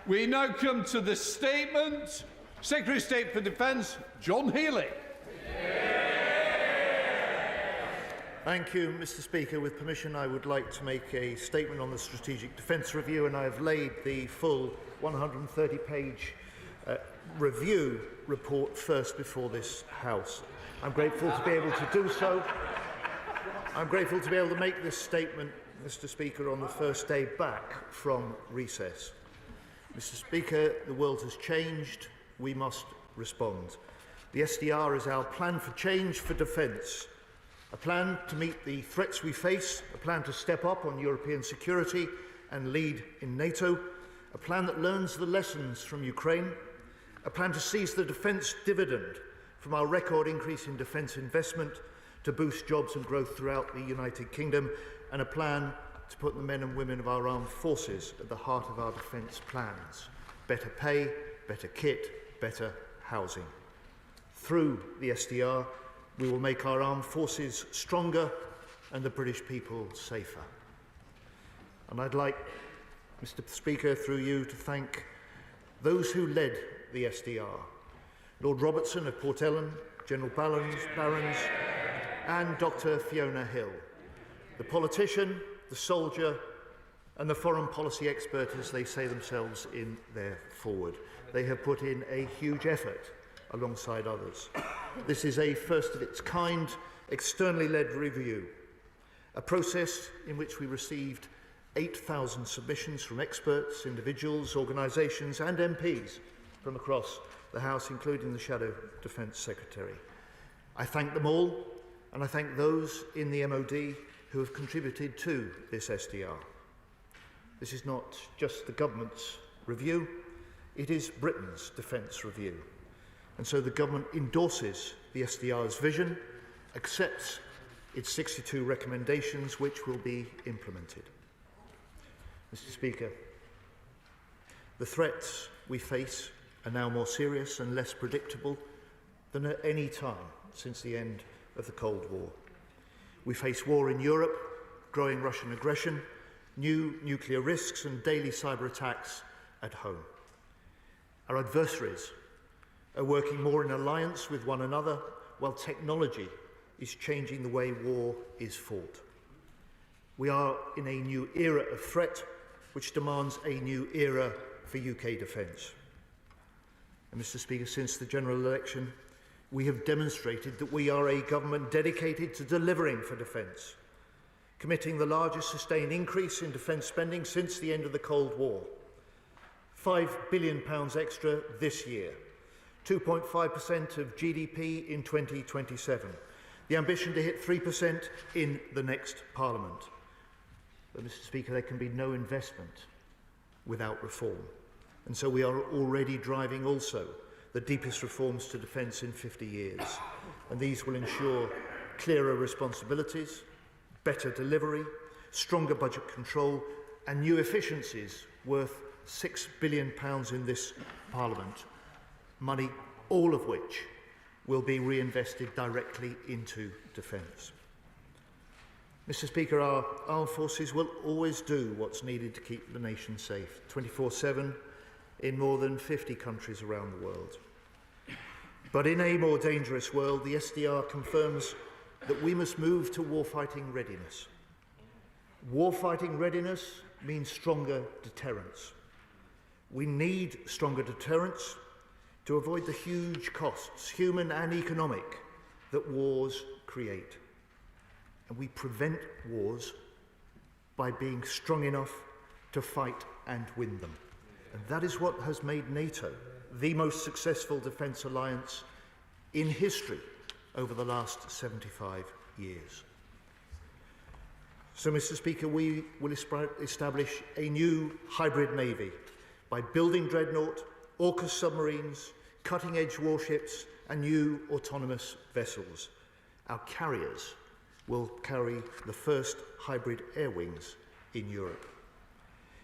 We now come to the statement. Secretary of State for Defence, John Healey. Thank you, Mr. Speaker. With permission, I would like to make a statement on the Strategic Defence Review, and I have laid the full 130-page review report first before this House. I'm grateful to be able to do so. I'm grateful to be able to make this statement, Mr. Speaker, on the first day back from recess. Mr. Speaker, the world has changed. We must respond. The SDR is our plan for change for defence, a plan to meet the threats we face, a plan to step up on European security and lead in NATO, a plan that learns the lessons from Ukraine, a plan to seize the defence dividend from our record increase in defence investment to boost jobs and growth throughout the United Kingdom, and a plan to put the men and women of our armed forces at the heart of our defence plans. Better pay, better kit, better housing. Through the SDR, we will make our armed forces stronger and the British people safer. And I'd like, Mr. Speaker, through you, to thank those who led the SDR. Lord Robertson of Port Ellen, General Barons, and Dr. Fiona Hill. The politician, the soldier, and the foreign policy expert, as they say themselves in their foreword. They have put in a huge effort alongside others. This is a first-of-its-kind, externally led review, a process in which we received 8,000 submissions from experts, individuals, organisations and MPs from across the House, including the Shadow Defence Secretary. I thank them all, and I thank those in the MOD who have contributed to this SDR. This is not just the government's review, it is Britain's defence review. And so the government endorses the SDR's vision, accepts its 62 recommendations, which will be implemented. Mr. Speaker, the threats we face are now more serious and less predictable than at any time since the end of the Cold War. We face war in Europe, growing Russian aggression, new nuclear risks and daily cyber attacks at home. Our adversaries are working more in alliance with one another, while technology is changing the way war is fought. We are in a new era of threat, which demands a new era for UK defence. And Mr. Speaker, since the general election, we have demonstrated that we are a government dedicated to delivering for defence, committing the largest sustained increase in defence spending since the end of the Cold War. £5 billion extra this year, 2.5% of GDP in 2027, the ambition to hit 3% in the next Parliament. But, Mr. Speaker, there can be no investment without reform. And so we are already driving also the deepest reforms to defence in 50 years. And these will ensure clearer responsibilities, better delivery, stronger budget control, and new efficiencies worth £6 billion in this Parliament. Money, all of which will be reinvested directly into defence. Mr. Speaker, our armed forces will always do what's needed to keep the nation safe, 24/7 in more than 50 countries around the world. But in a more dangerous world, the SDR confirms that we must move to warfighting readiness. Warfighting readiness means stronger deterrence. We need stronger deterrence to avoid the huge costs, human and economic, that wars create. And we prevent wars by being strong enough to fight and win them. And that is what has made NATO the most successful defence alliance in history over the last 75 years. So, Mr. Speaker, we will establish a new hybrid navy by building Dreadnought, AUKUS submarines, cutting-edge warships and new autonomous vessels. Our carriers will carry the first hybrid air wings in Europe.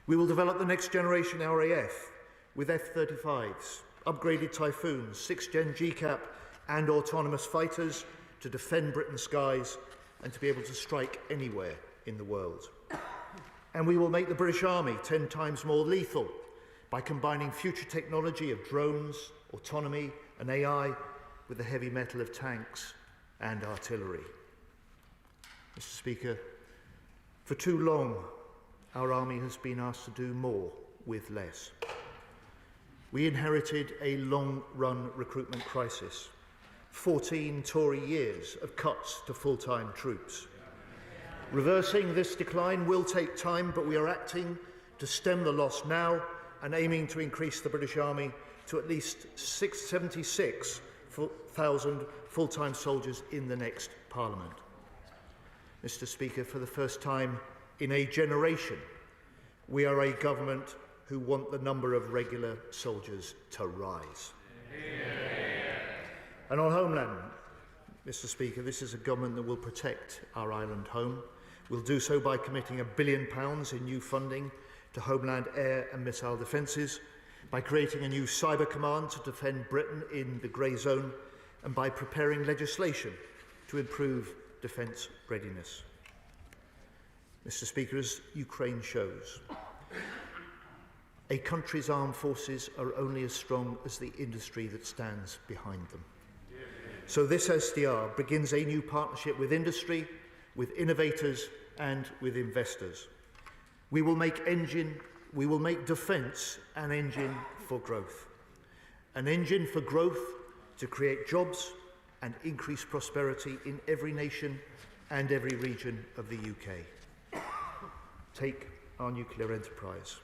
We will develop the next generation RAF with F-35s, upgraded Typhoons, 6th-gen GCAP and autonomous fighters to defend Britain's skies and to be able to strike anywhere in the world. And we will make the British Army 10 times more lethal by combining future technology of drones, autonomy and AI with the heavy metal of tanks and artillery. Mr. Speaker, for too long, our army has been asked to do more with less. We inherited a long-run recruitment crisis, 14 Tory years of cuts to full-time troops. Reversing this decline will take time, but we are acting to stem the loss now and aiming to increase the British Army to at least 76,000 full-time soldiers in the next Parliament. Mr. Speaker, for the first time in a generation, we are a government who want the number of regular soldiers to rise. And on Homeland, Mr. Speaker, this is a government that will protect our island home. We'll do so by committing £1 billion in new funding to Homeland air and missile defences, by creating a new cyber command to defend Britain in the grey zone, and by preparing legislation to improve defence readiness. Mr. Speaker, as Ukraine shows, a country's armed forces are only as strong as the industry that stands behind them. So this SDR begins a new partnership with industry, with innovators and with investors. We will make defence an engine for growth. An engine for growth to create jobs and increase prosperity in every nation and every region of the UK. Take our nuclear enterprise.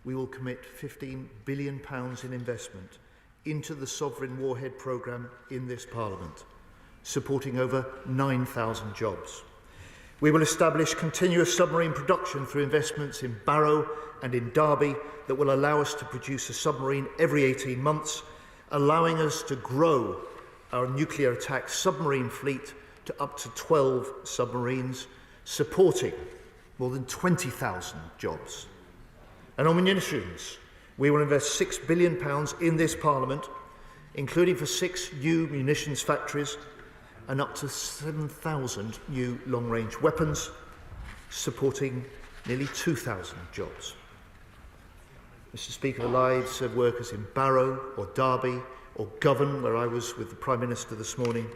We will commit £15 billion in investment into the Sovereign Warhead programme in this Parliament, supporting over 9,000 jobs. We will establish continuous submarine production through investments in Barrow and in Derby that will allow us to produce a submarine every 18 months, allowing us to grow our nuclear attack submarine fleet to up to 12 submarines, supporting more than 20,000 jobs. And on munitions, we will invest £6 billion in this Parliament, including for 6 new munitions factories and up to 7,000 new long-range weapons, supporting nearly 2,000 jobs. Mr. Speaker, the lives of workers in Barrow or Derby or Govan, where I was with the Prime Minister this morning,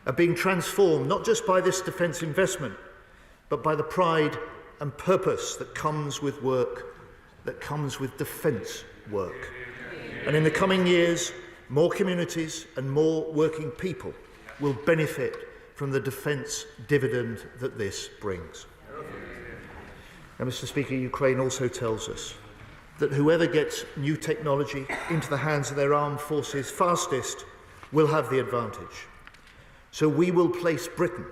are being transformed not just by this defence investment, but by the pride and purpose that comes with work, that comes with defence work. And in the coming years, more communities and more working people will benefit from the defence dividend that this brings. And Mr. Speaker, Ukraine also tells us that whoever gets new technology into the hands of their armed forces fastest will have the advantage. So we will place Britain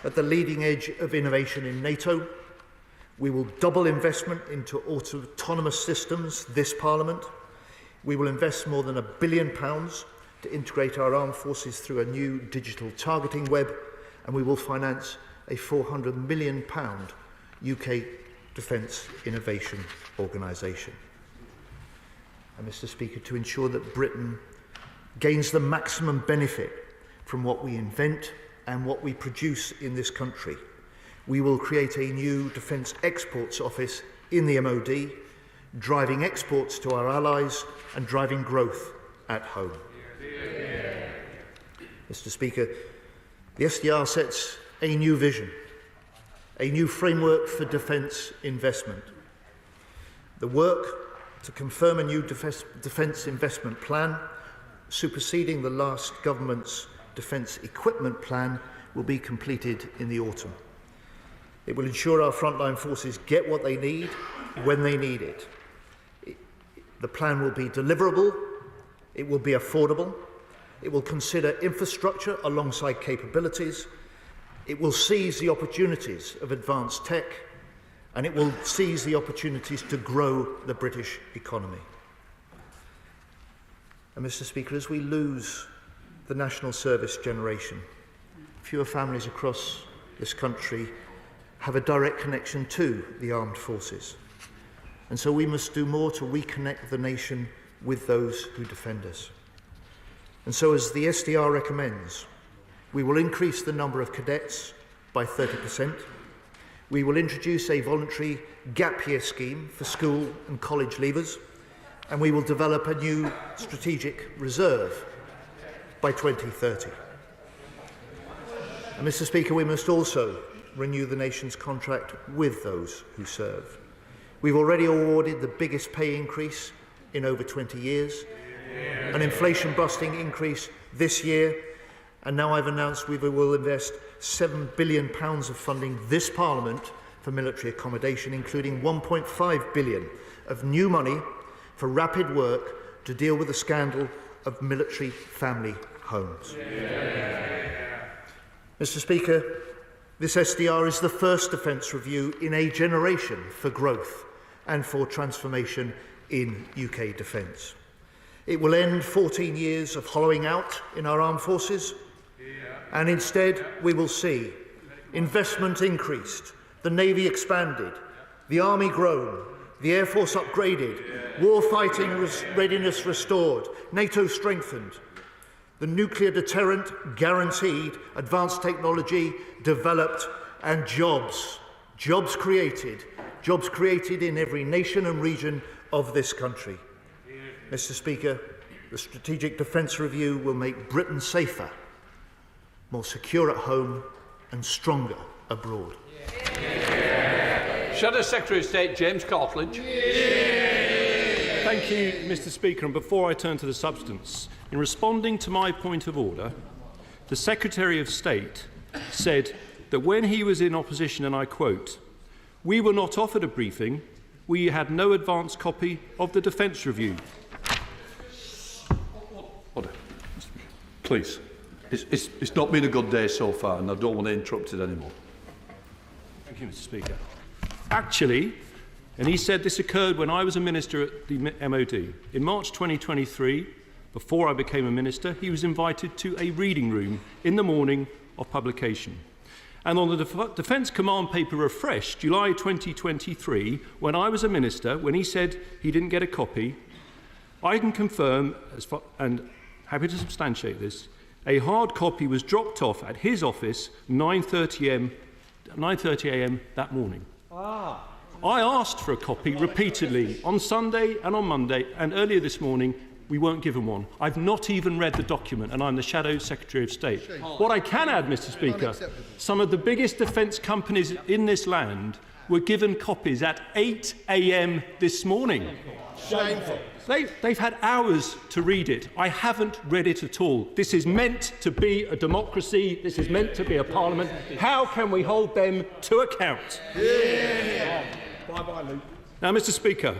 at the leading edge of innovation in NATO. We will double investment into autonomous systems this Parliament. We will invest more than £1 billion to integrate our armed forces through a new digital targeting web, and we will finance a £400 million UK Defence Innovation Organisation. And Mr. Speaker, to ensure that Britain gains the maximum benefit from what we invent and what we produce in this country, we will create a new Defence Exports Office in the MOD, driving exports to our allies and driving growth at home. Mr. Speaker, the SDR sets a new vision, a new framework for defence investment. The work to confirm a new defence investment plan, superseding the last government's defence equipment plan, will be completed in the autumn. It will ensure our frontline forces get what they need when they need it. The plan will be deliverable, it will be affordable, it will consider infrastructure alongside capabilities, it will seize the opportunities of advanced tech, and it will seize the opportunities to grow the British economy. And Mr. Speaker, as we lose the national service generation, fewer families across this country have a direct connection to the armed forces. And so we must do more to reconnect the nation with those who defend us. And so, as the SDR recommends, we will increase the number of cadets by 30%. We will introduce a voluntary gap year scheme for school and college leavers, and we will develop a new strategic reserve by 2030. And Mr. Speaker, we must also renew the nation's contract with those who serve. We've already awarded the biggest pay increase in over 20 years, an inflation-busting increase this year, and now I've announced we will invest £7 billion of funding this Parliament for military accommodation, including £1.5 billion of new money for rapid work to deal with the scandal of military family homes. Mr. Speaker, this SDR is the first defence review in a generation for growth and for transformation in UK defence. It will end 14 years of hollowing out in our armed forces, and instead we will see investment increased, the Navy expanded, the Army grown, the Air Force upgraded, war-fighting readiness restored, NATO strengthened, the nuclear deterrent guaranteed, advanced technology developed, and jobs created in every nation and region of this country. Mr. Speaker, the Strategic Defence Review will make Britain safer, more secure at home and stronger abroad. Shadow Secretary of State James Cartledge. Thank you, Mr. Speaker. And before I turn to the substance, in responding to my point of order, the Secretary of State said that when he was in opposition, and I quote, "We were not offered a briefing. We had no advance copy of the Defence Review." Order. Please. It's not been a good day so far, and I don't want to interrupt it anymore. Thank you, Mr. Speaker. Actually, and he said this occurred when I was a minister at the MOD. In March 2023, before I became a minister, he was invited to a reading room in the morning of publication. And on the Defence Command Paper Refresh, July 2023, when I was a minister, when he said he didn't get a copy, I can confirm, and happy to substantiate this, a hard copy was dropped off at his office 9:30 a.m. that morning. I asked for a copy repeatedly on Sunday and on Monday, and earlier this morning we weren't given one. I've not even read the document, and I'm the Shadow Secretary of State. What I can add, Mr. Speaker, some of the biggest defence companies in this land were given copies at 8 a.m. this morning. Shameful. They've had hours to read it. I haven't read it at all. This is meant to be a democracy. This is meant to be a parliament. How can we hold them to account? Bye-bye, Luke. Now, Mr. Speaker,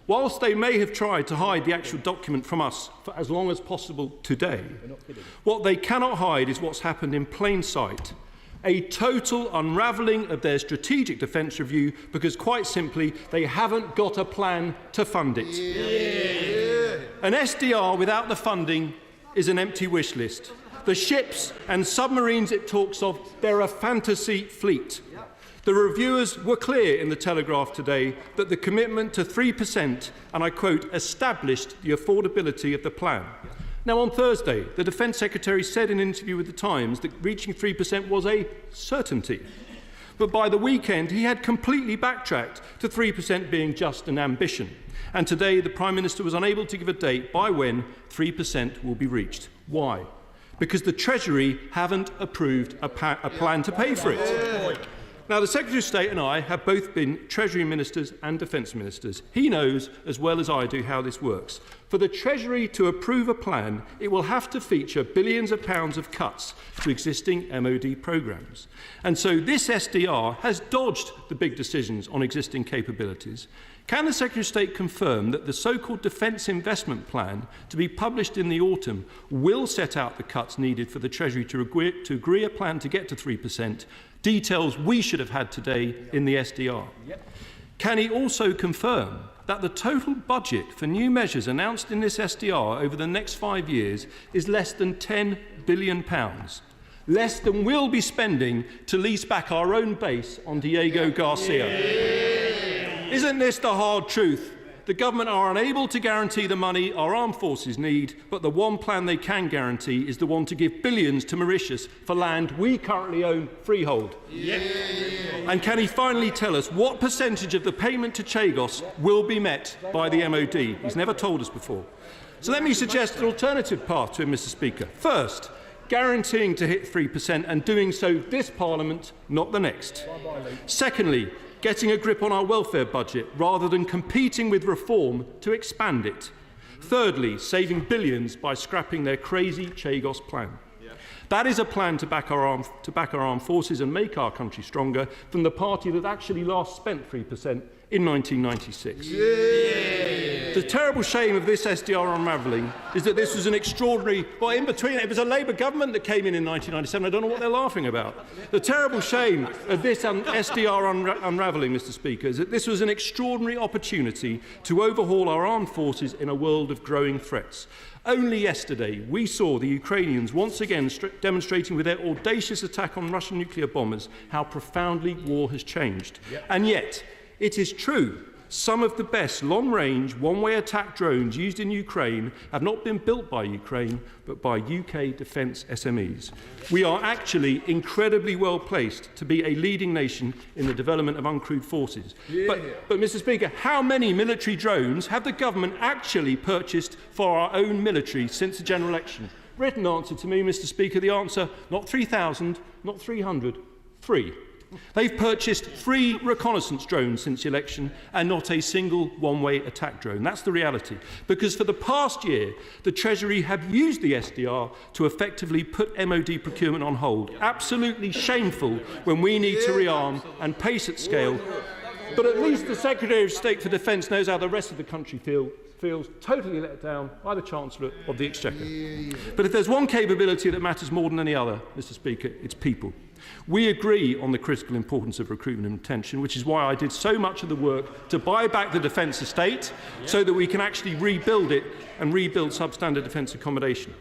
whilst they may have tried to hide the actual document from us for as long as possible today, what they cannot hide is what's happened in plain sight. A total unravelling of their strategic defence review because, quite simply, they haven't got a plan to fund it. An SDR without the funding is an empty wish list. The ships and submarines it talks of, they're a fantasy fleet. The reviewers were clear in the Telegraph today that the commitment to 3%, and I quote, established the affordability of the plan. Now, on Thursday, the Defence Secretary said in an interview with The Times that reaching 3% was a certainty. But by the weekend, he had completely backtracked to 3% being just an ambition. And today, the Prime Minister was unable to give a date by when 3% will be reached. Why? Because the Treasury haven't approved a plan to pay for it. Now, the Secretary of State and I have both been Treasury Ministers and Defence Ministers. He knows, as well as I do, how this works. For the Treasury to approve a plan, it will have to feature billions of pounds of cuts to existing MOD programmes. And so this SDR has dodged the big decisions on existing capabilities. Can the Secretary of State confirm that the so-called Defence Investment Plan, to be published in the autumn, will set out the cuts needed for the Treasury to agree a plan to get to 3%, details we should have had today in the SDR? Can he also confirm that the total budget for new measures announced in this SDR over the next 5 years is less than £10 billion, less than we'll be spending to lease back our own base on Diego Garcia? Isn't this the hard truth? The government are unable to guarantee the money our armed forces need, but the one plan they can guarantee is the one to give billions to Mauritius for land we currently own freehold. Yeah. And can he finally tell us what percentage of the payment to Chagos will be met by the MOD? He's never told us before. So let me suggest an alternative path to him, Mr. Speaker. First, guaranteeing to hit 3% and doing so this Parliament, not the next. Secondly, getting a grip on our welfare budget rather than competing with reform to expand it. Thirdly, saving billions by scrapping their crazy Chagos plan. That is a plan to back our armed forces and make our country stronger than the party that actually last spent 3% in 1996. The terrible shame of this SDR unravelling is that this was an extraordinary, well, in between, it was a Labour government that came in 1997. I don't know what they're laughing about. The terrible shame of this SDR unravelling, Mr. Speaker, is that this was an extraordinary opportunity to overhaul our armed forces in a world of growing threats. Only yesterday, we saw the Ukrainians once again demonstrating with their audacious attack on Russian nuclear bombers how profoundly war has changed. And yet, it is true, some of the best long-range, one-way attack drones used in Ukraine have not been built by Ukraine, but by UK defence SMEs. We are actually incredibly well placed to be a leading nation in the development of uncrewed forces. But, Mr. Speaker, how many military drones have the government actually purchased for our own military since the general election? Written answer to me, Mr. Speaker, the answer, not 3,000, not 300, 3. They've purchased 3 reconnaissance drones since the election and not a single one-way attack drone. That's the reality. Because for the past year, the Treasury have used the SDR to effectively put MOD procurement on hold. Absolutely shameful when we need to rearm and pace at scale. But at least the Secretary of State for Defence knows how the rest of the country feels totally let down by the Chancellor of the Exchequer. But if there's one capability that matters more than any other, Mr. Speaker, it's people. We agree on the critical importance of recruitment and retention, which is why I did so much of the work to buy back the defence estate so that we can actually rebuild it and rebuild substandard defence accommodation.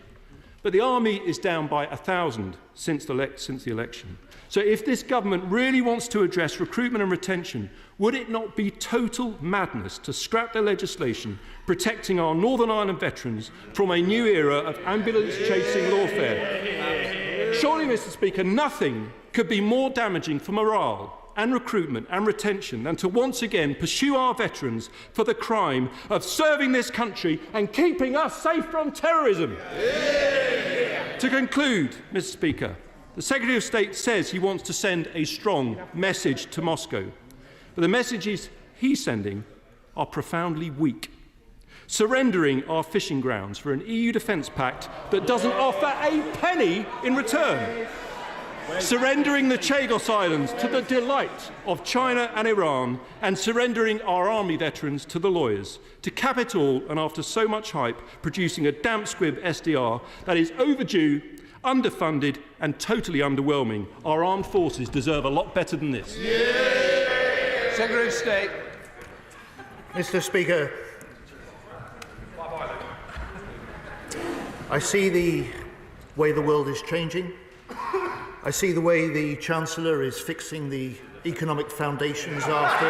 But the army is down by 1,000 since the election. So if this government really wants to address recruitment and retention, would it not be total madness to scrap the legislation protecting our Northern Ireland veterans from a new era of ambulance-chasing lawfare? Surely, Mr. Speaker, nothing could be more damaging for morale and recruitment and retention than to once again pursue our veterans for the crime of serving this country and keeping us safe from terrorism. To conclude, Mr. Speaker, the Secretary of State says he wants to send a strong message to Moscow, but the messages he's sending are profoundly weak. Surrendering our fishing grounds for an EU defence pact that doesn't offer a penny in return. Surrendering the Chagos Islands to the delight of China and Iran, and surrendering our army veterans to the lawyers. To cap it all, and after so much hype, producing a damp squib SDR that is overdue, underfunded and totally underwhelming. Our armed forces deserve a lot better than this. Secretary of State. Mr. Speaker, I see the way the world is changing. I see the way the Chancellor is fixing the economic foundations after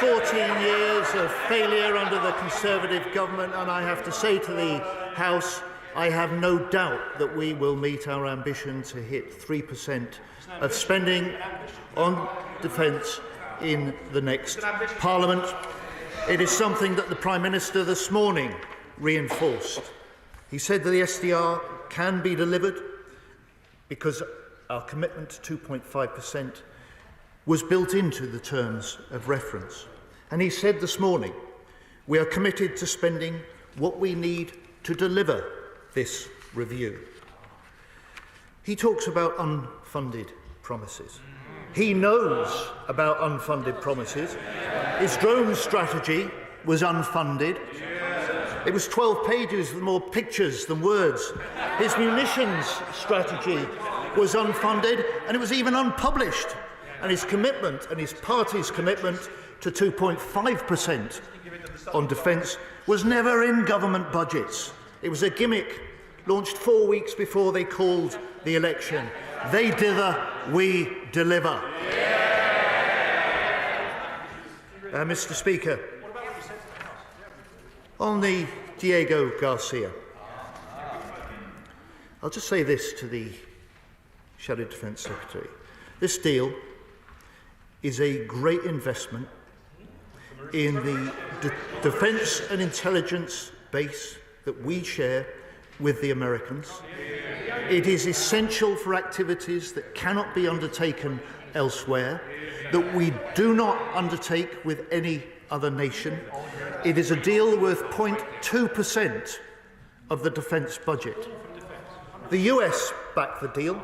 the 14 years of failure under the Conservative government, and I have to say to the House, I have no doubt that we will meet our ambition to hit 3% of spending on defence in the next Parliament. It is something that the Prime Minister this morning reinforced. He said that the SDR can be delivered because our commitment to 2.5% was built into the terms of reference. And he said this morning, we are committed to spending what we need to deliver this review. He talks about unfunded promises. He knows about unfunded promises. His drone strategy was unfunded. It was 12 pages with more pictures than words. His munitions strategy was unfunded, and it was even unpublished. And his commitment, and his party's commitment to 2.5% on defence was never in government budgets. It was a gimmick launched 4 weeks before they called the election. They dither, we deliver. Mr. Speaker, On the Diego Garcia, I'll just say this to the Shadow Defence Secretary. This deal is a great investment in the defence and intelligence base that we share with the Americans. It is essential for activities that cannot be undertaken elsewhere, that we do not undertake with any other nation. It is a deal worth 0.2% of the defence budget. The US backed the deal,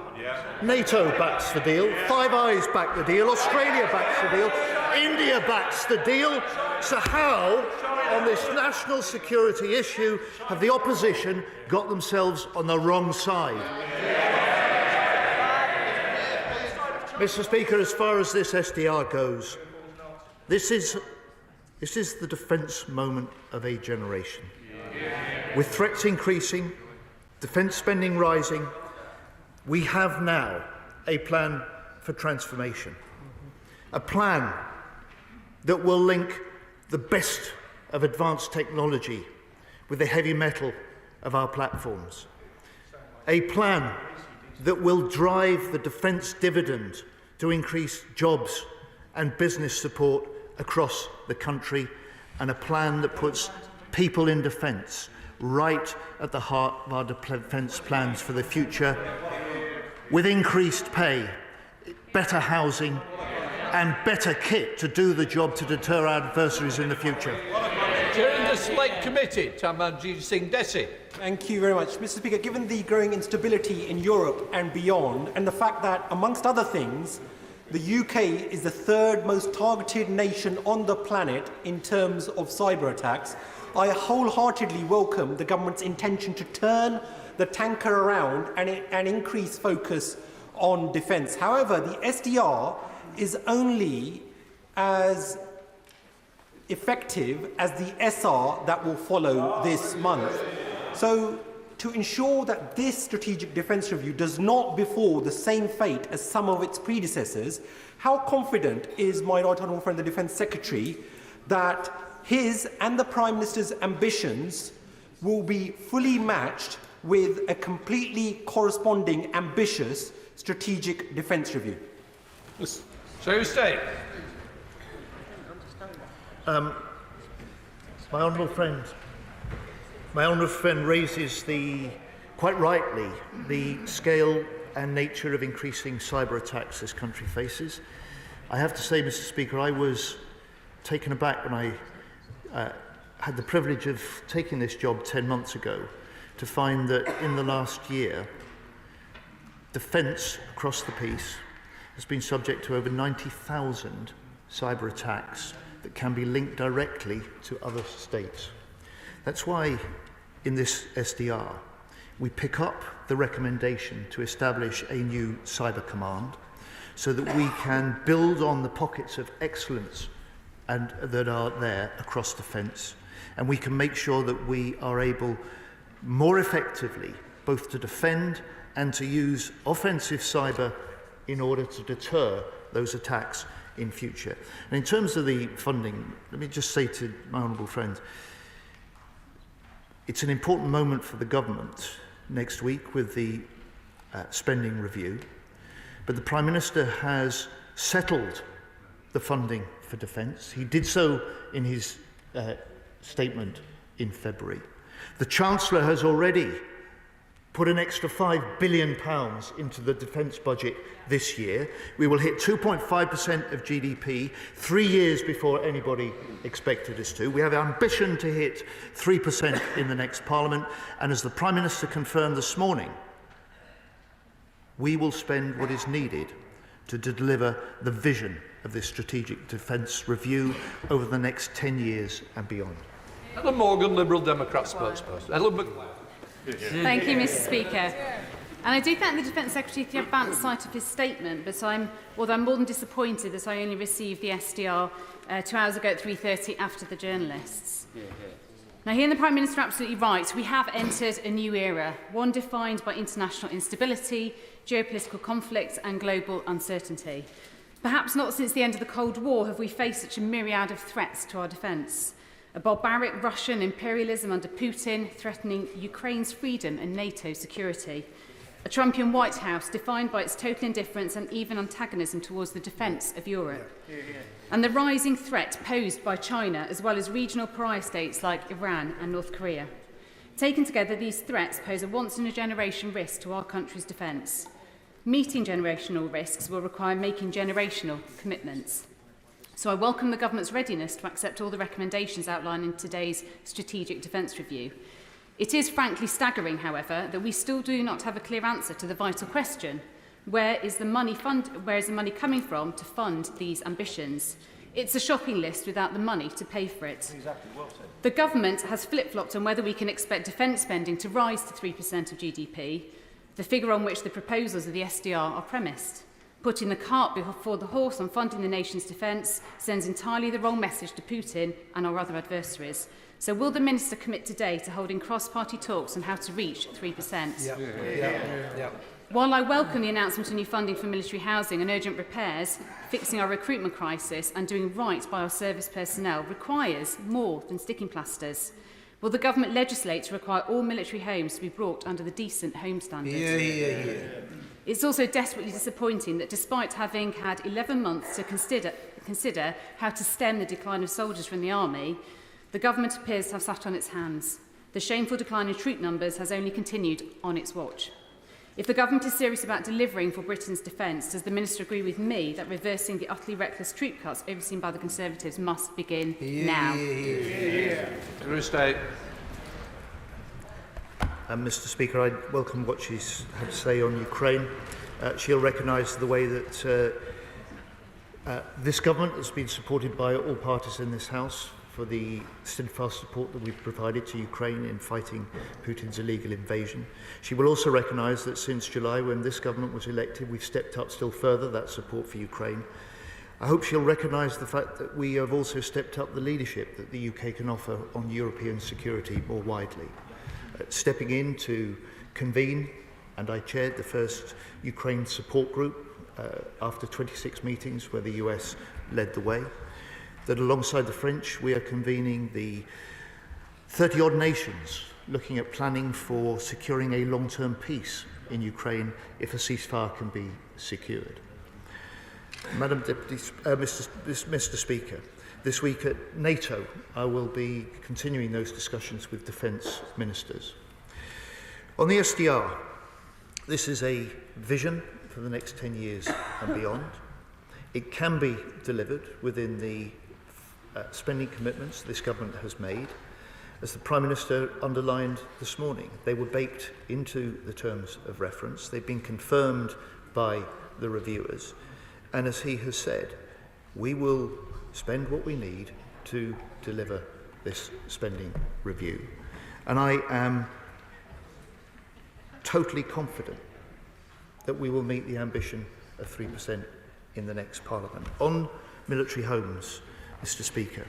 NATO backs the deal, Five Eyes backed the deal, Australia backs the deal, India backs the deal. So how, on this national security issue, have the opposition got themselves on the wrong side? Mr. Speaker, as far as this SDR goes, this is the defence moment of a generation. With threats increasing, defence spending rising, we have now a plan for transformation. A plan that will link the best of advanced technology with the heavy metal of our platforms. A plan that will drive the defence dividend to increase jobs and business support across the country, and a plan that puts people in defence right at the heart of our defence plans for the future, with increased pay, better housing and better kit to do the job to deter our adversaries in the future. During the Select Committee, Tamanjit Singh Desi. Thank you very much. Mr. Speaker, given the growing instability in Europe and beyond, and the fact that, amongst other things, the UK is the third most targeted nation on the planet in terms of cyber attacks, I wholeheartedly welcome the government's intention to turn the tanker around and increase focus on defence. However, the SDR is only as effective as the SR that will follow this month. So, to ensure that this strategic defence review does not befall the same fate as some of its predecessors, how confident is my right honourable friend, the Defence Secretary, that his and the Prime Minister's ambitions will be fully matched with a completely corresponding ambitious strategic defence review? Secretary of State. My honourable friend raises quite rightly the scale and nature of increasing cyber attacks this country faces. I have to say, Mr. Speaker, I was taken aback when I had the privilege of taking this job 10 months ago to find that in the last year, defence across the piece has been subject to over 90,000 cyber attacks that can be linked directly to other states. That's why in this SDR we pick up the recommendation to establish a new cyber command so that we can build on the pockets of excellence that are there across defence, and we can make sure that we are able more effectively both to defend and to use offensive cyber in order to deter those attacks in future. And in terms of the funding, let me just say to my honourable friend, it's an important moment for the government next week with the spending review, but the Prime Minister has settled the funding for defence. He did so in his statement in February. The Chancellor has already put an extra £5 billion into the defence budget this year. We will hit 2.5% of GDP 3 years before anybody expected us to. We have ambition to hit 3% in the next Parliament, and as the Prime Minister confirmed this morning, we will spend what is needed to deliver the vision of this strategic defence review over the next 10 years and beyond. Ellen Morgan, Liberal Democrat spokesperson. Thank you, Mr. Speaker. And I do thank the Defence Secretary for the advance sight of his statement, but although I'm more than disappointed that I only received the SDR 2 hours ago at 3:30 after the journalists. Now, hearing the Prime Minister absolutely right, we have entered a new era, one defined by international instability, geopolitical conflict and global uncertainty. Perhaps not since the end of the Cold War have we faced such a myriad of threats to our defence. a barbaric Russian imperialism under Putin threatening Ukraine's freedom and NATO security, a Trumpian White House defined by its total indifference and even antagonism towards the defence of Europe, and the rising threat posed by China as well as regional pariah states like Iran and North Korea. Taken together, these threats pose a once-in-a-generation risk to our country's defence. Meeting generational risks will require making generational commitments. So I welcome the government's readiness to accept all the recommendations outlined in today's Strategic Defence Review. It is frankly staggering, however, that we still do not have a clear answer to the vital question: where is the money coming from to fund these ambitions? It's a shopping list without the money to pay for it. Exactly, well said. The government has flip-flopped on whether we can expect defence spending to rise to 3% of GDP, the figure on which the proposals of the SDR are premised. Putting the cart before the horse on funding the nation's defence sends entirely the wrong message to Putin and our other adversaries. So will the Minister commit today to holding cross-party talks on how to reach 3%? Yeah. While I welcome the announcement of new funding for military housing and urgent repairs, fixing our recruitment crisis and doing right by our service personnel requires more than sticking plasters. Will the government legislate to require all military homes to be brought under the Decent Home Standard? It's also desperately disappointing that despite having had 11 months to consider how to stem the decline of soldiers from the army, the government appears to have sat on its hands. The shameful decline in troop numbers has only continued on its watch. If the government is serious about delivering for Britain's defence, does the Minister agree with me that reversing the utterly reckless troop cuts overseen by the Conservatives must begin now? Mr. Speaker, I welcome what she's had to say on Ukraine. She'll recognise the way that this government has been supported by all parties in this House for the steadfast support that we've provided to Ukraine in fighting Putin's illegal invasion. She will also recognise that since July, when this government was elected, we've stepped up still further that support for Ukraine. I hope she'll recognise the fact that we have also stepped up the leadership that the UK can offer on European security more widely. Stepping in to convene, and I chaired the first Ukraine support group after 26 meetings where the US led the way. That alongside the French, we are convening the 30-odd nations looking at planning for securing a long-term peace in Ukraine if a ceasefire can be secured. Madam Deputy, Mr. Speaker, this week at NATO, I will be continuing those discussions with defence ministers. On the SDR, this is a vision for the next 10 years and beyond. It can be delivered within the spending commitments this government has made. As the Prime Minister underlined this morning, they were baked into the terms of reference. They've been confirmed by the reviewers. And as he has said, we will spend what we need to deliver this spending review. And I am totally confident that we will meet the ambition of 3% in the next Parliament. On military homes, Mr. Speaker,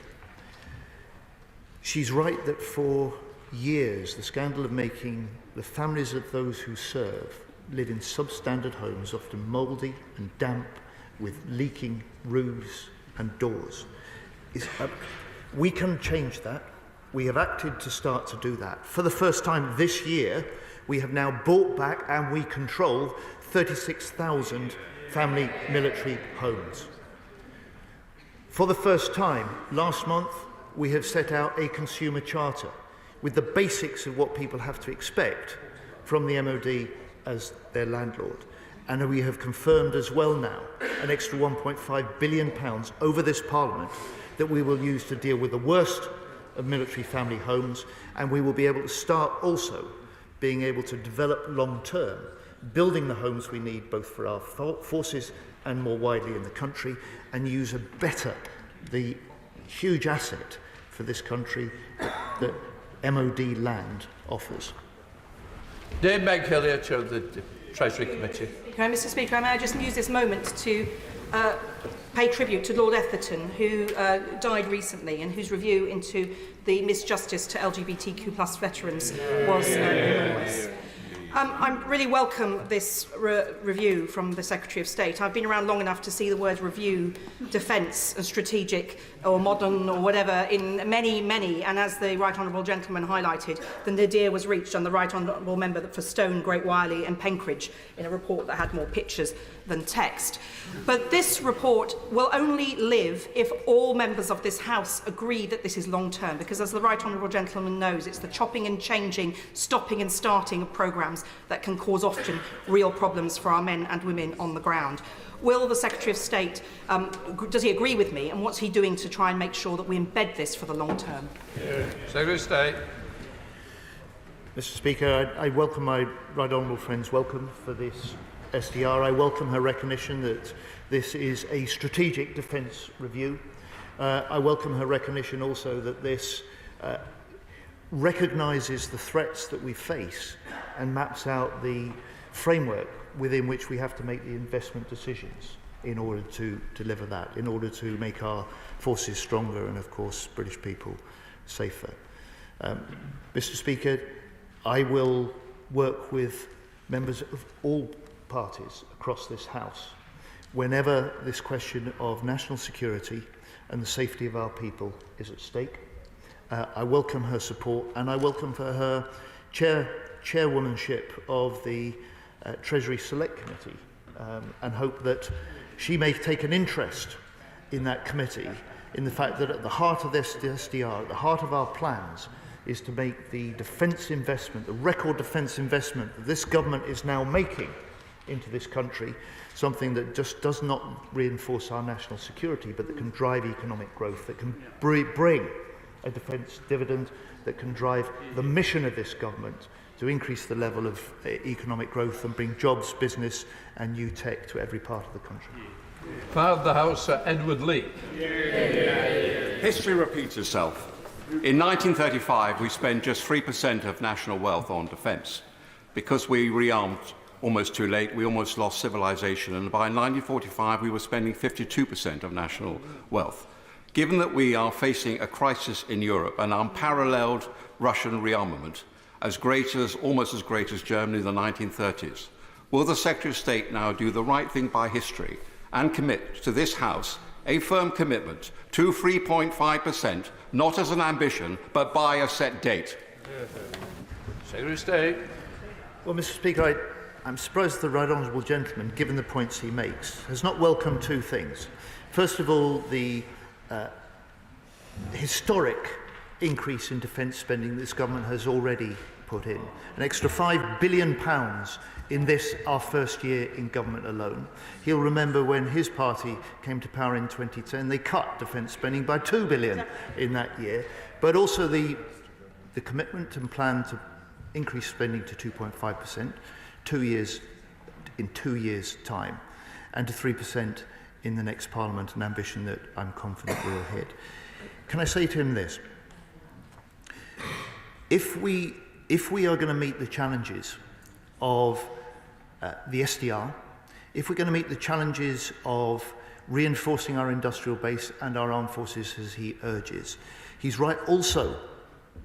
she's right that for years the scandal of making the families of those who serve live in substandard homes, often mouldy and damp, with leaking roofs and doors. We can change that. We have acted to start to do that. For the first time this year, we have now bought back and we control 36,000 family military homes. For the first time, last month, we have set out a consumer charter with the basics of what people have to expect from the MOD as their landlord. And we have confirmed as well now an extra £1.5 billion over this Parliament that we will use to deal with the worst of military family homes, and we will be able to start also being able to develop long-term, building the homes we need both for our forces and more widely in the country, and use better the huge asset for this country that MOD land offers. Dame Meg Hillier, Chair of the Treasury Committee. Mr. Speaker, may I just use this moment to pay tribute to Lord Etherton, who died recently and whose review into the misjustice to LGBTQ+ veterans was enormous. I really welcome this review from the Secretary of State. I've been around long enough to see the words review, defence and strategic or modern or whatever in many, and as the Right Honourable Gentleman highlighted, the nadir was reached on the Right Honourable Member for Stone, Great Wyllie and Penkridge in a report that had more pictures than text. But this report will only live if all members of this House agree that this is long-term, because as the Right Honourable Gentleman knows, it's the chopping and changing, stopping and starting of programmes that can cause often real problems for our men and women on the ground. Will the Secretary of State, does he agree with me, and what's he doing to try and make sure that we embed this for the long term? Secretary of State. Mr. Speaker, I welcome my right honourable friend's welcome for this SDR. I welcome her recognition that this is a strategic defence review. I welcome her recognition also that this recognises the threats that we face and maps out the framework within which we have to make the investment decisions in order to deliver that, in order to make our forces stronger and, of course, British people safer. Mr. Speaker, I will work with members of all parties across this House whenever this question of national security and the safety of our people is at stake. I welcome her support, and I welcome for her chairwomanship of the Treasury Select Committee, and hope that she may take an interest in that committee, in the fact that at the heart of this SDR, at the heart of our plans, is to make the defence investment, the record defence investment that this government is now making into this country, something that just does not reinforce our national security, but that can drive economic growth, that can bring a defence dividend, that can drive the mission of this government to increase the level of economic growth and bring jobs, business and new tech to every part of the country. Part of the House, Edward Lee. History repeats itself. In 1935, we spent just 3% of national wealth on defence. Because we rearmed almost too late, we almost lost civilization, and by 1945, we were spending 52% of national wealth. Given that we are facing a crisis in Europe, an unparalleled Russian rearmament, almost as great as Germany in the 1930s, will the Secretary of State now do the right thing by history and commit to this House a firm commitment to 3.5%, not as an ambition, but by a set date? Secretary of State. Well, Mr. Speaker, I'm surprised the Right Honourable Gentleman, given the points he makes, has not welcomed two things. First of all, the historic increase in defence spending this government has already put in. An extra £5 billion in this, our first year in government alone. He'll remember when his party came to power in 2010, they cut defence spending by £2 billion in that year. But also the commitment and plan to increase spending to 2.5%, 2 years, in 2 years' time, and to 3% in the next Parliament, an ambition that I'm confident we'll hit. Can I say to him this? If we are going to meet the challenges of the SDR, if we're going to meet the challenges of reinforcing our industrial base and our armed forces as he urges, he's right also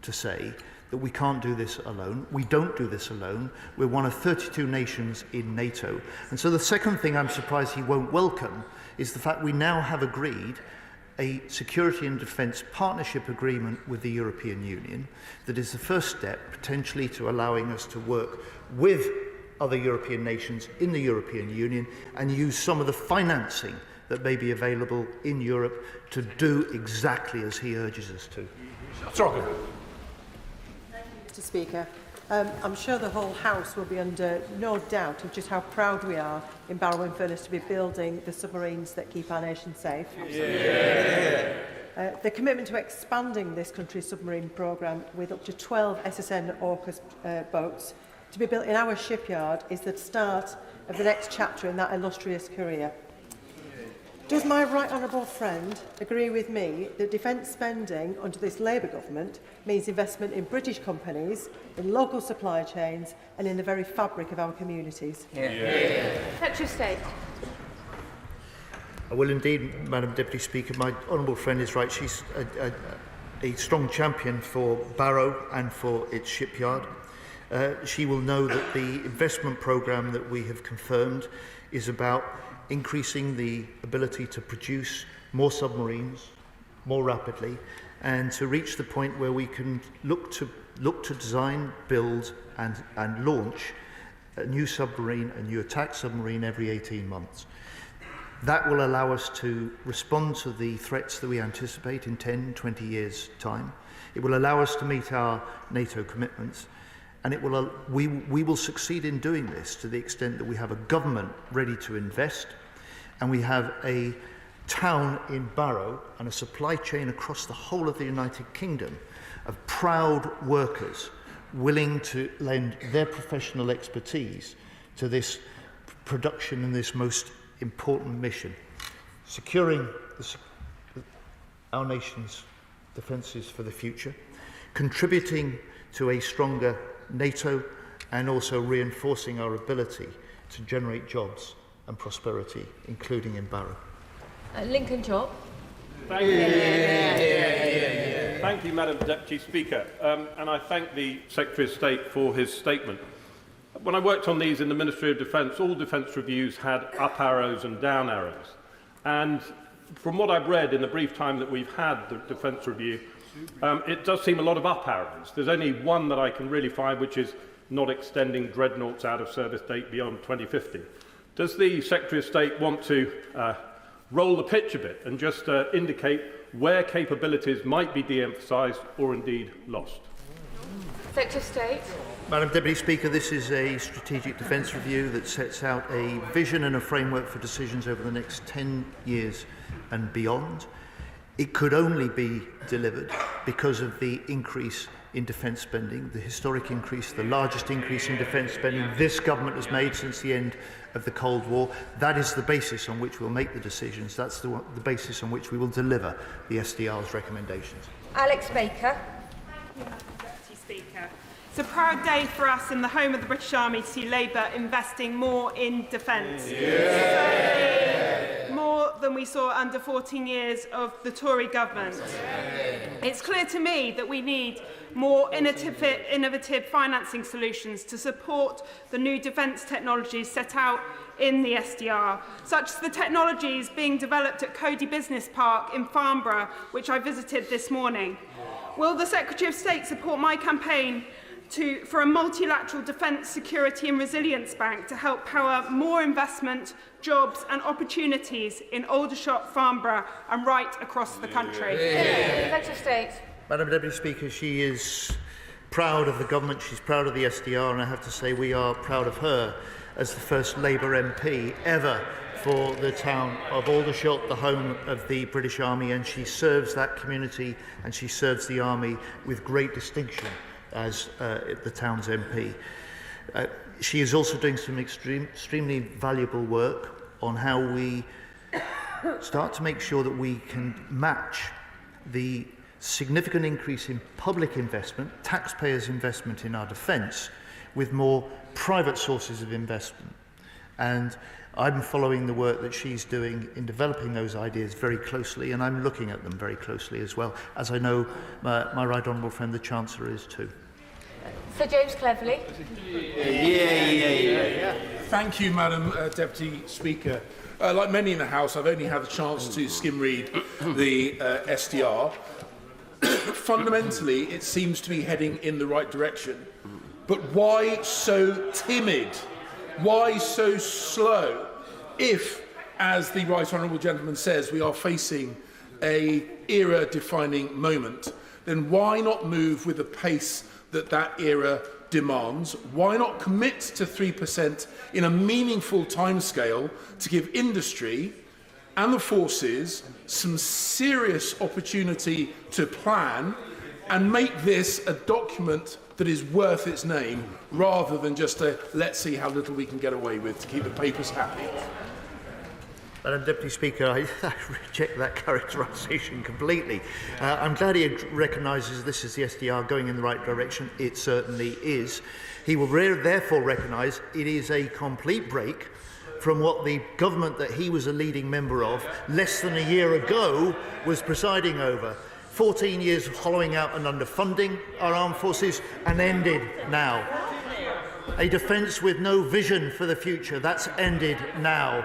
to say that we can't do this alone. We don't do this alone. We're one of 32 nations in NATO. And so the second thing I'm surprised he won't welcome is the fact we now have agreed a security and defence partnership agreement with the European Union that is the first step potentially to allowing us to work with other European nations in the European Union and use some of the financing that may be available in Europe to do exactly as he urges us to. Mr. Speaker, I'm sure the whole House will be under no doubt of just how proud we are in Barrow and Furness to be building the submarines that keep our nation safe. Yeah. The commitment to expanding this country's submarine programme with up to 12 SSN AUKUS boats to be built in our shipyard is the start of the next chapter in that illustrious career. Does my right honourable friend agree with me that defence spending under this Labour government means investment in British companies, in local supply chains and in the very fabric of our communities? Secretary of State. I will indeed, Madam Deputy Speaker. My honourable friend is right. She's a strong champion for Barrow and for its shipyard. she will know that the investment programme that we have confirmed is about increasing the ability to produce more submarines more rapidly and to reach the point where we can look to design, build and launch a new submarine, a new attack submarine every 18 months. That will allow us to respond to the threats that we anticipate in 10, 20 years' time. It will allow us to meet our NATO commitments, and we will succeed in doing this to the extent that we have a government ready to invest, and we have a town in Barrow and a supply chain across the whole of the United Kingdom of proud workers willing to lend their professional expertise to this production and this most important mission, securing our nation's defences for the future, contributing to a stronger NATO, and also reinforcing our ability to generate jobs and prosperity, including in Barrow. Lincoln Chop. Thank you. Thank you, Madam Deputy Speaker, and I thank the Secretary of State for his statement. When I worked on these in the Ministry of Defence, all defence reviews had up arrows and down arrows. And from what I've read in the brief time that we've had the defence review, it does seem a lot of up arrows. There's only one that I can really find, which is not extending dreadnoughts out of service date beyond 2050. Does the Secretary of State want to roll the pitch a bit and just indicate where capabilities might be de-emphasised or indeed lost? Secretary of State. Madam Deputy Speaker, this is a strategic defence review that sets out a vision and a framework for decisions over the next 10 years and beyond. It could only be delivered because of the increase in defence spending, the historic increase, the largest increase in defence spending this government has made since the end of the Cold War. That is the basis on which we'll make the decisions. That's the basis on which we will deliver the SDR's recommendations. Alex Baker. Deputy Speaker. It's a proud day for us in the home of the British Army to see Labour investing more in defence. More than we saw under 14 years of the Tory government. It's clear to me that we need more innovative financing solutions to support the new defence technologies set out in the SDR, such as the technologies being developed at Cody Business Park in Farnborough, which I visited this morning. Will the Secretary of State support my campaign for a multilateral defence, security and resilience bank to help power more investment, jobs and opportunities in Aldershot, Farnborough and right across the country? Secretary of State. Madam Deputy Speaker, she is proud of the government, she's proud of the SDR, and I have to say we are proud of her as the first Labour MP ever for the town of Aldershot, the home of the British Army, and she serves that community and she serves the Army with great distinction as the town's MP. She is also doing some extremely valuable work on how we start to make sure that we can match the significant increase in public investment, taxpayers' investment in our defence, with more private sources of investment. And I'm following the work that she's doing in developing those ideas very closely, and I'm looking at them very closely as well, as I know my right honourable friend the Chancellor is too. Sir James Cleverly. Thank you, Madam Deputy Speaker. Like many in the House, I've only had a chance to skim read the SDR. Fundamentally, it seems to be heading in the right direction. But why so timid? Why so slow? If, as the Right Honourable Gentleman says, we are facing an era-defining moment, then why not move with the pace that era demands? Why not commit to 3% in a meaningful timescale to give industry and the forces some serious opportunity to plan and make this a document that is worth its name, rather than just a let's see how little we can get away with to keep the papers happy? Madam Deputy Speaker, I reject that characterisation completely. I'm glad he recognises this is the SDR going in the right direction. It certainly is. He will therefore recognise it is a complete break from what the government that he was a leading member of less than a year ago was presiding over. 14 years of hollowing out and underfunding our armed forces, and ended now. A defence with no vision for the future, that's ended now.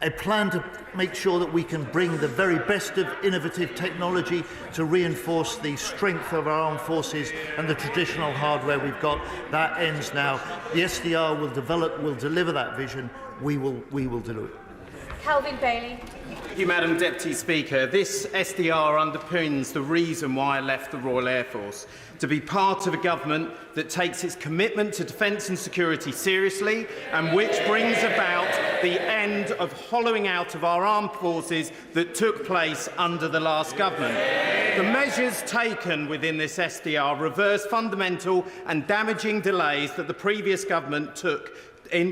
A plan to make sure that we can bring the very best of innovative technology to reinforce the strength of our armed forces and the traditional hardware we've got, that ends now. The SDR will deliver that vision. We will deliver it. Kelvin Bailey. Thank you, Madam Deputy Speaker. This SDR underpins the reason why I left the Royal Air Force, to be part of a government that takes its commitment to defence and security seriously and which brings about the end of hollowing out of our armed forces that took place under the last government. The measures taken within this SDR reverse fundamental and damaging delays that the previous government took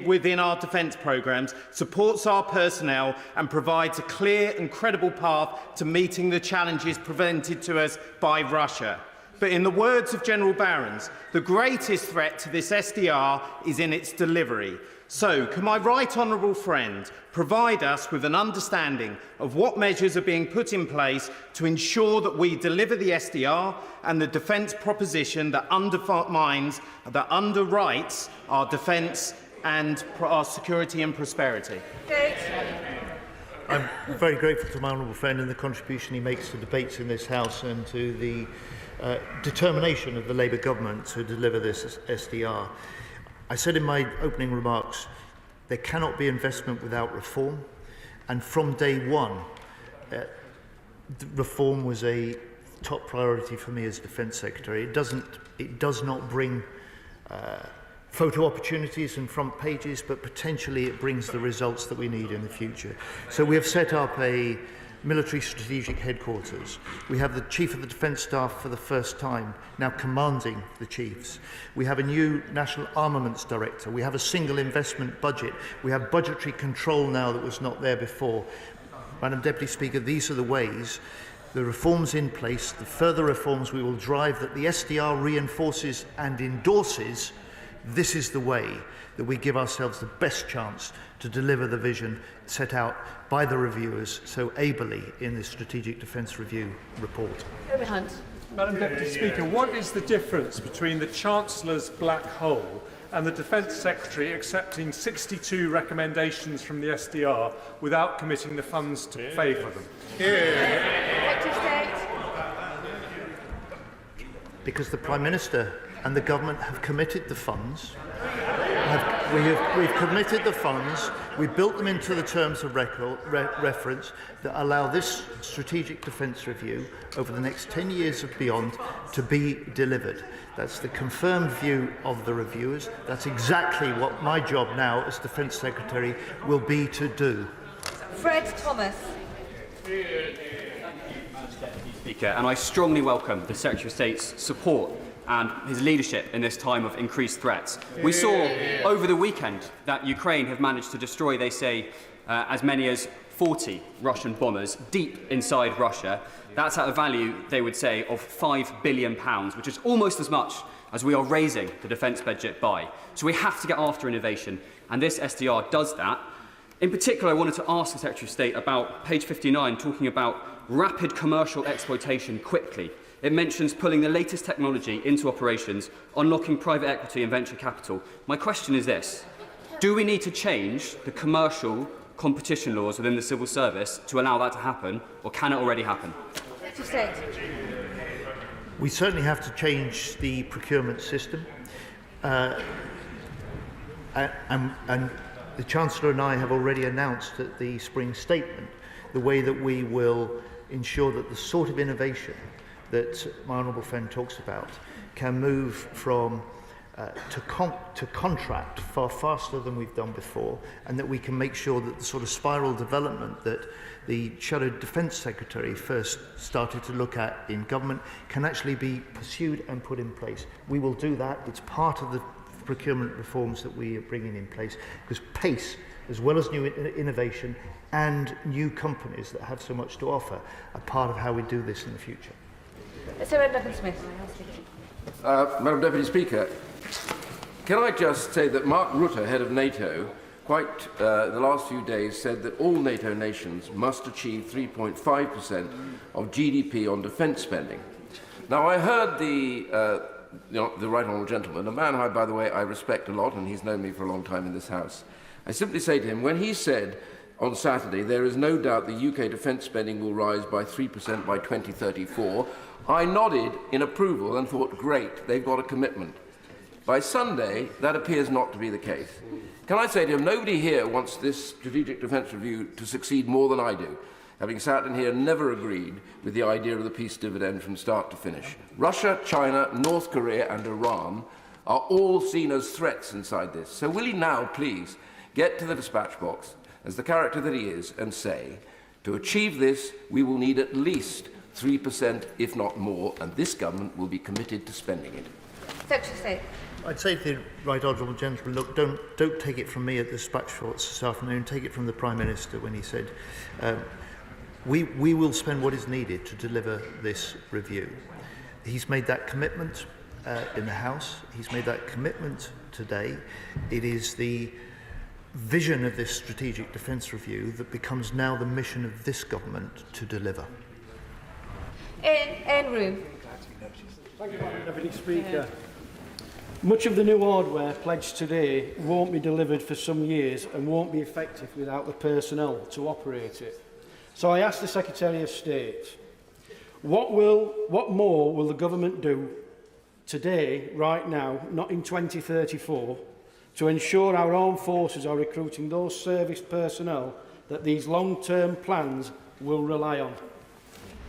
within our defence programmes, supports our personnel and provides a clear and credible path to meeting the challenges presented to us by Russia. But in the words of General Barrons, the greatest threat to this SDR is in its delivery. So, can my right honourable friend provide us with an understanding of what measures are being put in place to ensure that we deliver the SDR and the defence proposition that undermines, that underwrites our defence and our security and prosperity? I'm very grateful to my honourable friend and the contribution he makes to debates in this House and to the determination of the Labour government to deliver this SDR. I said in my opening remarks, there cannot be investment without reform, and from day one, reform was a top priority for me as Defence Secretary. It does not bring photo opportunities and front pages, but potentially it brings the results that we need in the future. So we have set up a military strategic headquarters. We have the Chief of the Defence Staff for the first time now commanding the chiefs. We have a new National Armaments Director. We have a single investment budget. We have budgetary control now that was not there before. Madam Deputy Speaker, these are the ways, the reforms in place, the further reforms we will drive that the SDR reinforces and endorses. This is the way that we give ourselves the best chance to deliver the vision set out by the reviewers so ably in the Strategic Defence Review report. Madam Deputy Speaker, what is the difference between the Chancellor's black hole and the Defence Secretary accepting 62 recommendations from the SDR without committing the funds to favour them? Because the Prime Minister and the government have committed the funds. We've committed the funds. We built them into the terms of reference that allow this strategic defence review over the next 10 years and beyond to be delivered. That's the confirmed view of the reviewers. That's exactly what my job now as Defence Secretary will be to do. Fred Thomas. Speaker, and I strongly welcome the Secretary of State's support and his leadership in this time of increased threats. We saw over the weekend that Ukraine have managed to destroy, they say, as many as 40 Russian bombers deep inside Russia. That's at a value, they would say, of £5 billion, which is almost as much as we are raising the defence budget by. So we have to get after innovation, and this SDR does that. In particular, I wanted to ask the Secretary of State about page 59, talking about rapid commercial exploitation quickly. It mentions pulling the latest technology into operations, unlocking private equity and venture capital. My question is this: do we need to change the commercial competition laws within the civil service to allow that to happen, or can it already happen? We certainly have to change the procurement system. And the Chancellor and I have already announced at the spring statement the way that we will ensure that the sort of innovation that my honourable friend talks about can move from to contract far faster than we've done before, and that we can make sure that the sort of spiral development that the Shadow Defence Secretary first started to look at in government can actually be pursued and put in place. We will do that. It's part of the procurement reforms that we are bringing in place, because pace, as well as new innovation and new companies that have so much to offer, are part of how we do this in the future. Madam Deputy Speaker, can I just say that Mark Rutte, head of NATO, the last few days said that all NATO nations must achieve 3.5% of GDP on defence spending. Now, I heard the the right honourable gentleman, a man who, by the way, I respect a lot, and he's known me for a long time in this House. I simply say to him, when he said on Saturday, there is no doubt the UK defence spending will rise by 3% by 2034, I nodded in approval and thought, great, they've got a commitment. By Sunday, that appears not to be the case. Can I say to him, nobody here wants this strategic defence review to succeed more than I do, having sat in here and never agreed with the idea of the peace dividend from start to finish. Russia, China, North Korea and Iran are all seen as threats inside this. So will he now, please, get to the dispatch box, as the character that he is, and say, to achieve this, we will need at least 3%, if not more, and this government will be committed to spending it. Secretary of State. I'd say to the right honourable gentleman, look, don't take it from me at the dispatch box this afternoon, take it from the Prime Minister when he said, we will spend what is needed to deliver this review. He's made that commitment in the House. He's made that commitment today. It is the vision of this strategic defence review that becomes now the mission of this government to deliver. In room. Thank you, Madam Deputy Speaker. Much of the new hardware pledged today won't be delivered for some years and won't be effective without the personnel to operate it. So I ask the Secretary of State, what more will the government do today, right now, not in 2034, to ensure our armed forces are recruiting those service personnel that these long-term plans will rely on?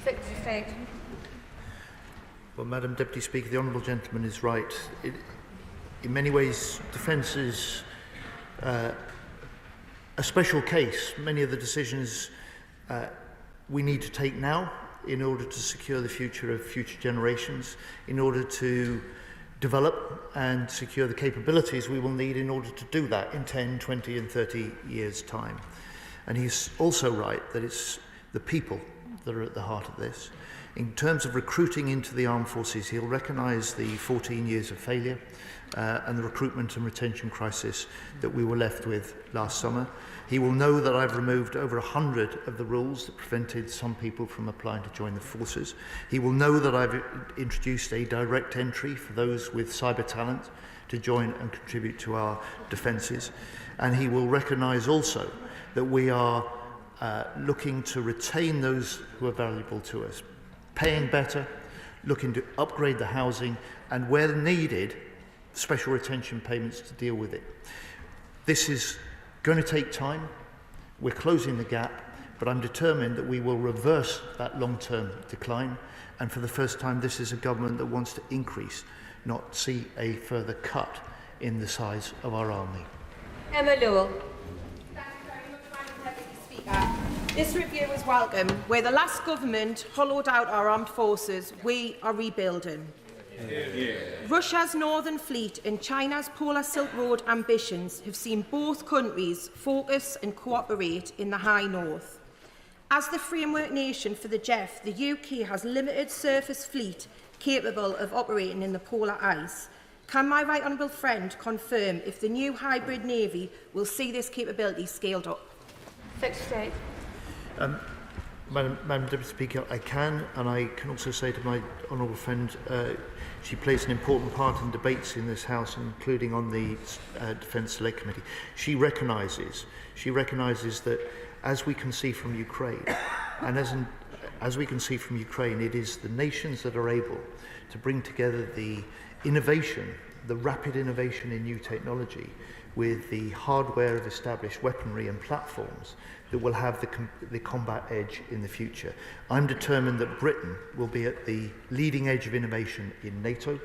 Secretary of State. Well, Madam Deputy Speaker, the honourable gentleman is right. In many ways, defence is a special case. Many of the decisions we need to take now in order to secure the future of future generations, in order to develop and secure the capabilities we will need in order to do that in 10, 20 and 30 years' time. And he's also right that it's the people that are at the heart of this. In terms of recruiting into the armed forces, he'll recognise the 14 years of failure and the recruitment and retention crisis that we were left with last summer. He will know that I've removed over 100 of the rules that prevented some people from applying to join the forces. He will know that I've introduced a direct entry for those with cyber talent to join and contribute to our defences. And he will recognise also that we are looking to retain those who are valuable to us, paying better, looking to upgrade the housing, and where needed, special retention payments to deal with it. This is going to take time. We're closing the gap, but I'm determined that we will reverse that long-term decline. And for the first time, this is a government that wants to increase, not see a further cut in the size of our army. Emma Lewell. This review is welcome. Where the last government hollowed out our armed forces, we are rebuilding. Russia's Northern Fleet and China's Polar Silk Road ambitions have seen both countries focus and cooperate in the High North. As the framework nation for the JEF, the UK has limited surface fleet capable of operating in the polar ice. Can my right honourable friend confirm if the new hybrid navy will see this capability scaled up? Secretary of State. Madam Deputy Speaker, I can, and I can also say to my honourable friend, she plays an important part in debates in this House, including on the Defence Select Committee. She recognises that, as we can see from Ukraine, and as we can see from Ukraine, it is the nations that are able to bring together the innovation, the rapid innovation in new technology, with the hardware of established weaponry and platforms that will have the combat edge in the future. I'm determined that Britain will be at the leading edge of innovation in NATO,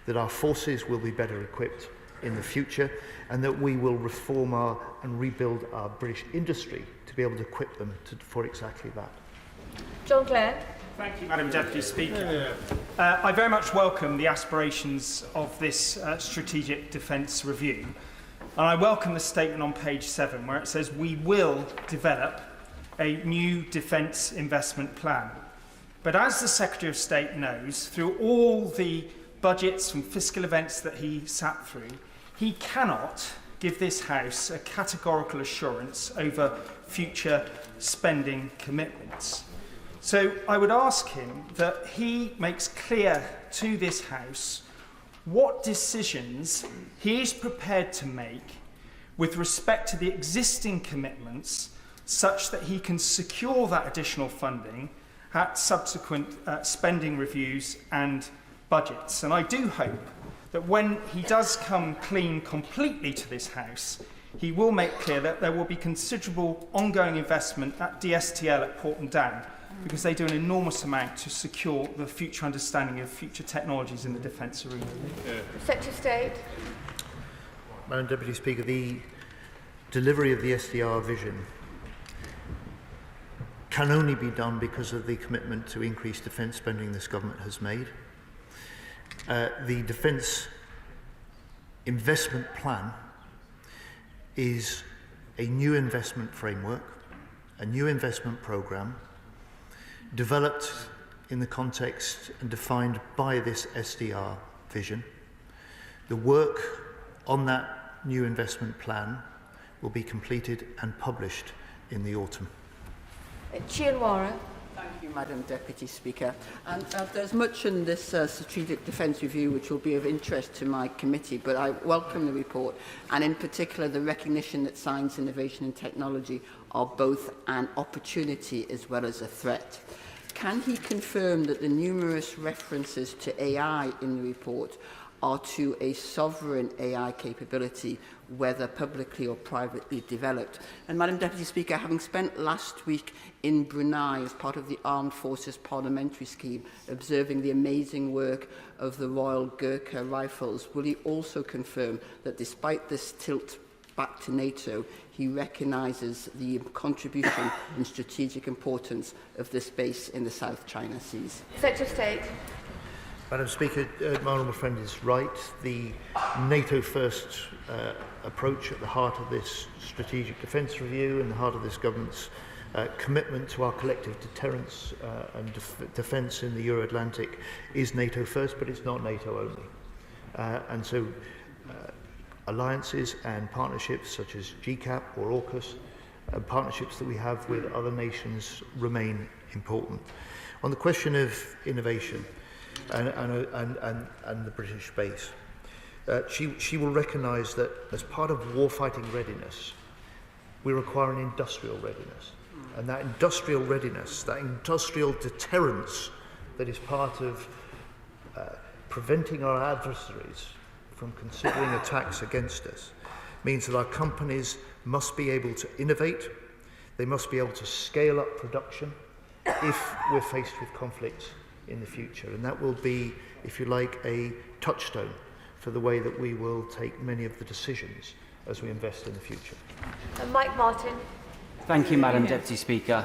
that our forces will be better equipped in the future, and that we will reform and rebuild our British industry to be able to equip them for exactly that. John Clare. Thank you, Madam Deputy Speaker. I very much welcome the aspirations of this strategic defence review. And I welcome the statement on page 7 where it says we will develop a new defence investment plan. But as the Secretary of State knows, through all the budgets and fiscal events that he sat through, he cannot give this House a categorical assurance over future spending commitments. So I would ask him that he makes clear to this House what decisions he is prepared to make with respect to the existing commitments such that he can secure that additional funding at subsequent spending reviews and budgets. And I do hope that when he does come clean completely to this House, he will make clear that there will be considerable ongoing investment at DSTL at Porton Down, because they do an enormous amount to secure the future understanding of future technologies in the defence arena. Secretary of State. Madam Deputy Speaker, the delivery of the SDR vision can only be done because of the commitment to increase defence spending this government has made. The defence investment plan is a new investment framework, a new investment programme, developed in the context and defined by this SDR vision. The work on that new investment plan will be completed and published in the autumn. Chianwara. Thank you, Madam Deputy Speaker. And there's much in this strategic defence review which will be of interest to my committee, but I welcome the report, and in particular the recognition that science, innovation and technology are both an opportunity as well as a threat. Can he confirm that the numerous references to AI in the report are to a sovereign AI capability, whether publicly or privately developed? And Madam Deputy Speaker, having spent last week in Brunei as part of the Armed Forces Parliamentary scheme, observing the amazing work of the Royal Gurkha Rifles, will he also confirm that despite this tilt back to NATO, he recognises the contribution and strategic importance of this base in the South China Seas? Secretary of State. Madam Speaker, my honourable friend is right. The NATO first approach at the heart of this strategic defence review and the heart of this government's commitment to our collective deterrence and defence in the Euro-Atlantic is NATO first, but it's not NATO only. And so alliances and partnerships such as GCAP or AUKUS, partnerships that we have with other nations remain important. On the question of innovation, and the British base. She will recognise that as part of warfighting readiness, we require an industrial readiness. And that industrial readiness, that industrial deterrence that is part of preventing our adversaries from considering attacks against us, means that our companies must be able to innovate, they must be able to scale up production if we're faced with conflicts in the future. And that will be, if you like, a touchstone for the way that we will take many of the decisions as we invest in the future. Mike Martin. Thank you, Madam Deputy Speaker.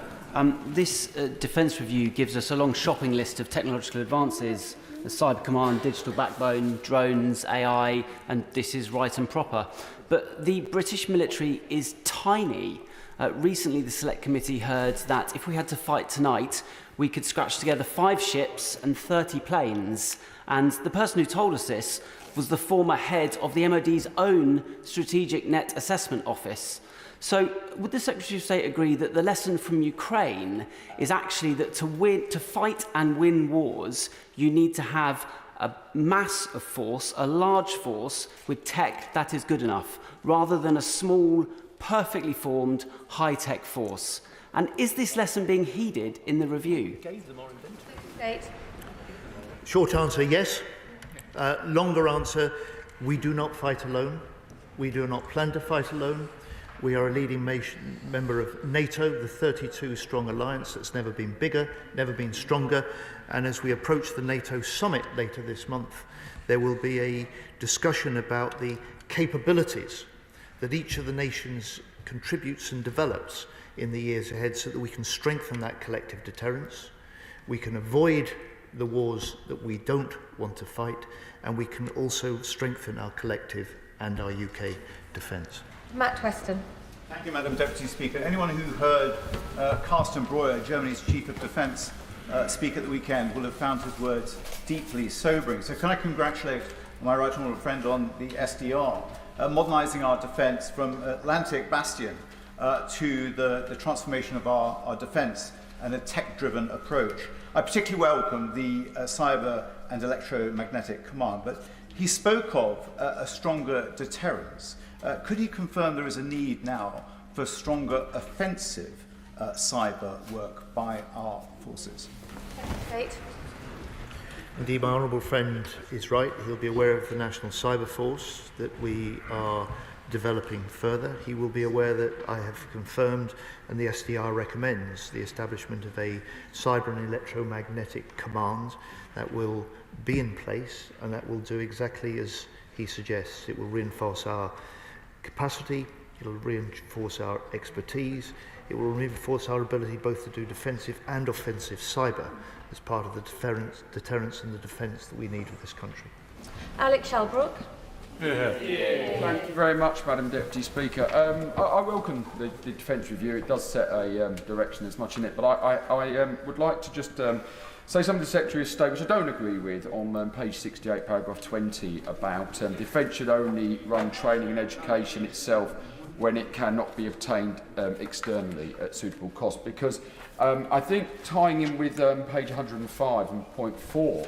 This defence review gives us a long shopping list of technological advances: the cyber command, digital backbone, drones, AI, and this is right and proper. But the British military is tiny. Recently, the Select Committee heard that if we had to fight tonight, we could scratch together 5 ships and 30 planes. And the person who told us this was the former head of the MOD's own Strategic Net Assessment Office. So would the Secretary of State agree that the lesson from Ukraine is actually that to fight and win wars, you need to have a mass of force, a large force with tech that is good enough, rather than a small, perfectly formed, high-tech force? And is this lesson being heeded in the review? Short answer, yes. Longer answer, we do not fight alone. We do not plan to fight alone. We are a leading member of NATO, the 32-strong alliance that's never been bigger, never been stronger. And as we approach the NATO summit later this month, there will be a discussion about the capabilities that each of the nations contributes and develops in the years ahead, so that we can strengthen that collective deterrence, we can avoid the wars that we don't want to fight, and we can also strengthen our collective and our UK defence. Matt Weston. Thank you, Madam Deputy Speaker. Anyone who heard Carsten Breuer, Germany's Chief of Defence, speak at the weekend will have found his words deeply sobering. So can I congratulate my right honourable friend on the SDR, modernising our defence from Atlantic bastion to the transformation of our defence and a tech-driven approach. I particularly welcome the cyber and electromagnetic command, but he spoke of a stronger deterrence. Could he confirm there is a need now for stronger offensive cyber work by our forces? Kate. Indeed, my honourable friend is right. He'll be aware of the National Cyber Force that we are developing further. He will be aware that I have confirmed and the SDR recommends the establishment of a cyber and electromagnetic command that will be in place and that will do exactly as he suggests. It will reinforce our capacity, it will reinforce our expertise, it will reinforce our ability both to do defensive and offensive cyber as part of the deterrence and the defence that we need of this country. Alex Shelbrooke. Thank you very much, Madam Deputy Speaker. I welcome the Defence Review. It does set a direction, there's much in it, but I would like to just say some of the Secretary of State, which I don't agree with, on page 68, paragraph 20, about Defence should only run training and education itself when it cannot be obtained externally at suitable cost, because I think tying in with page 105 and point 4,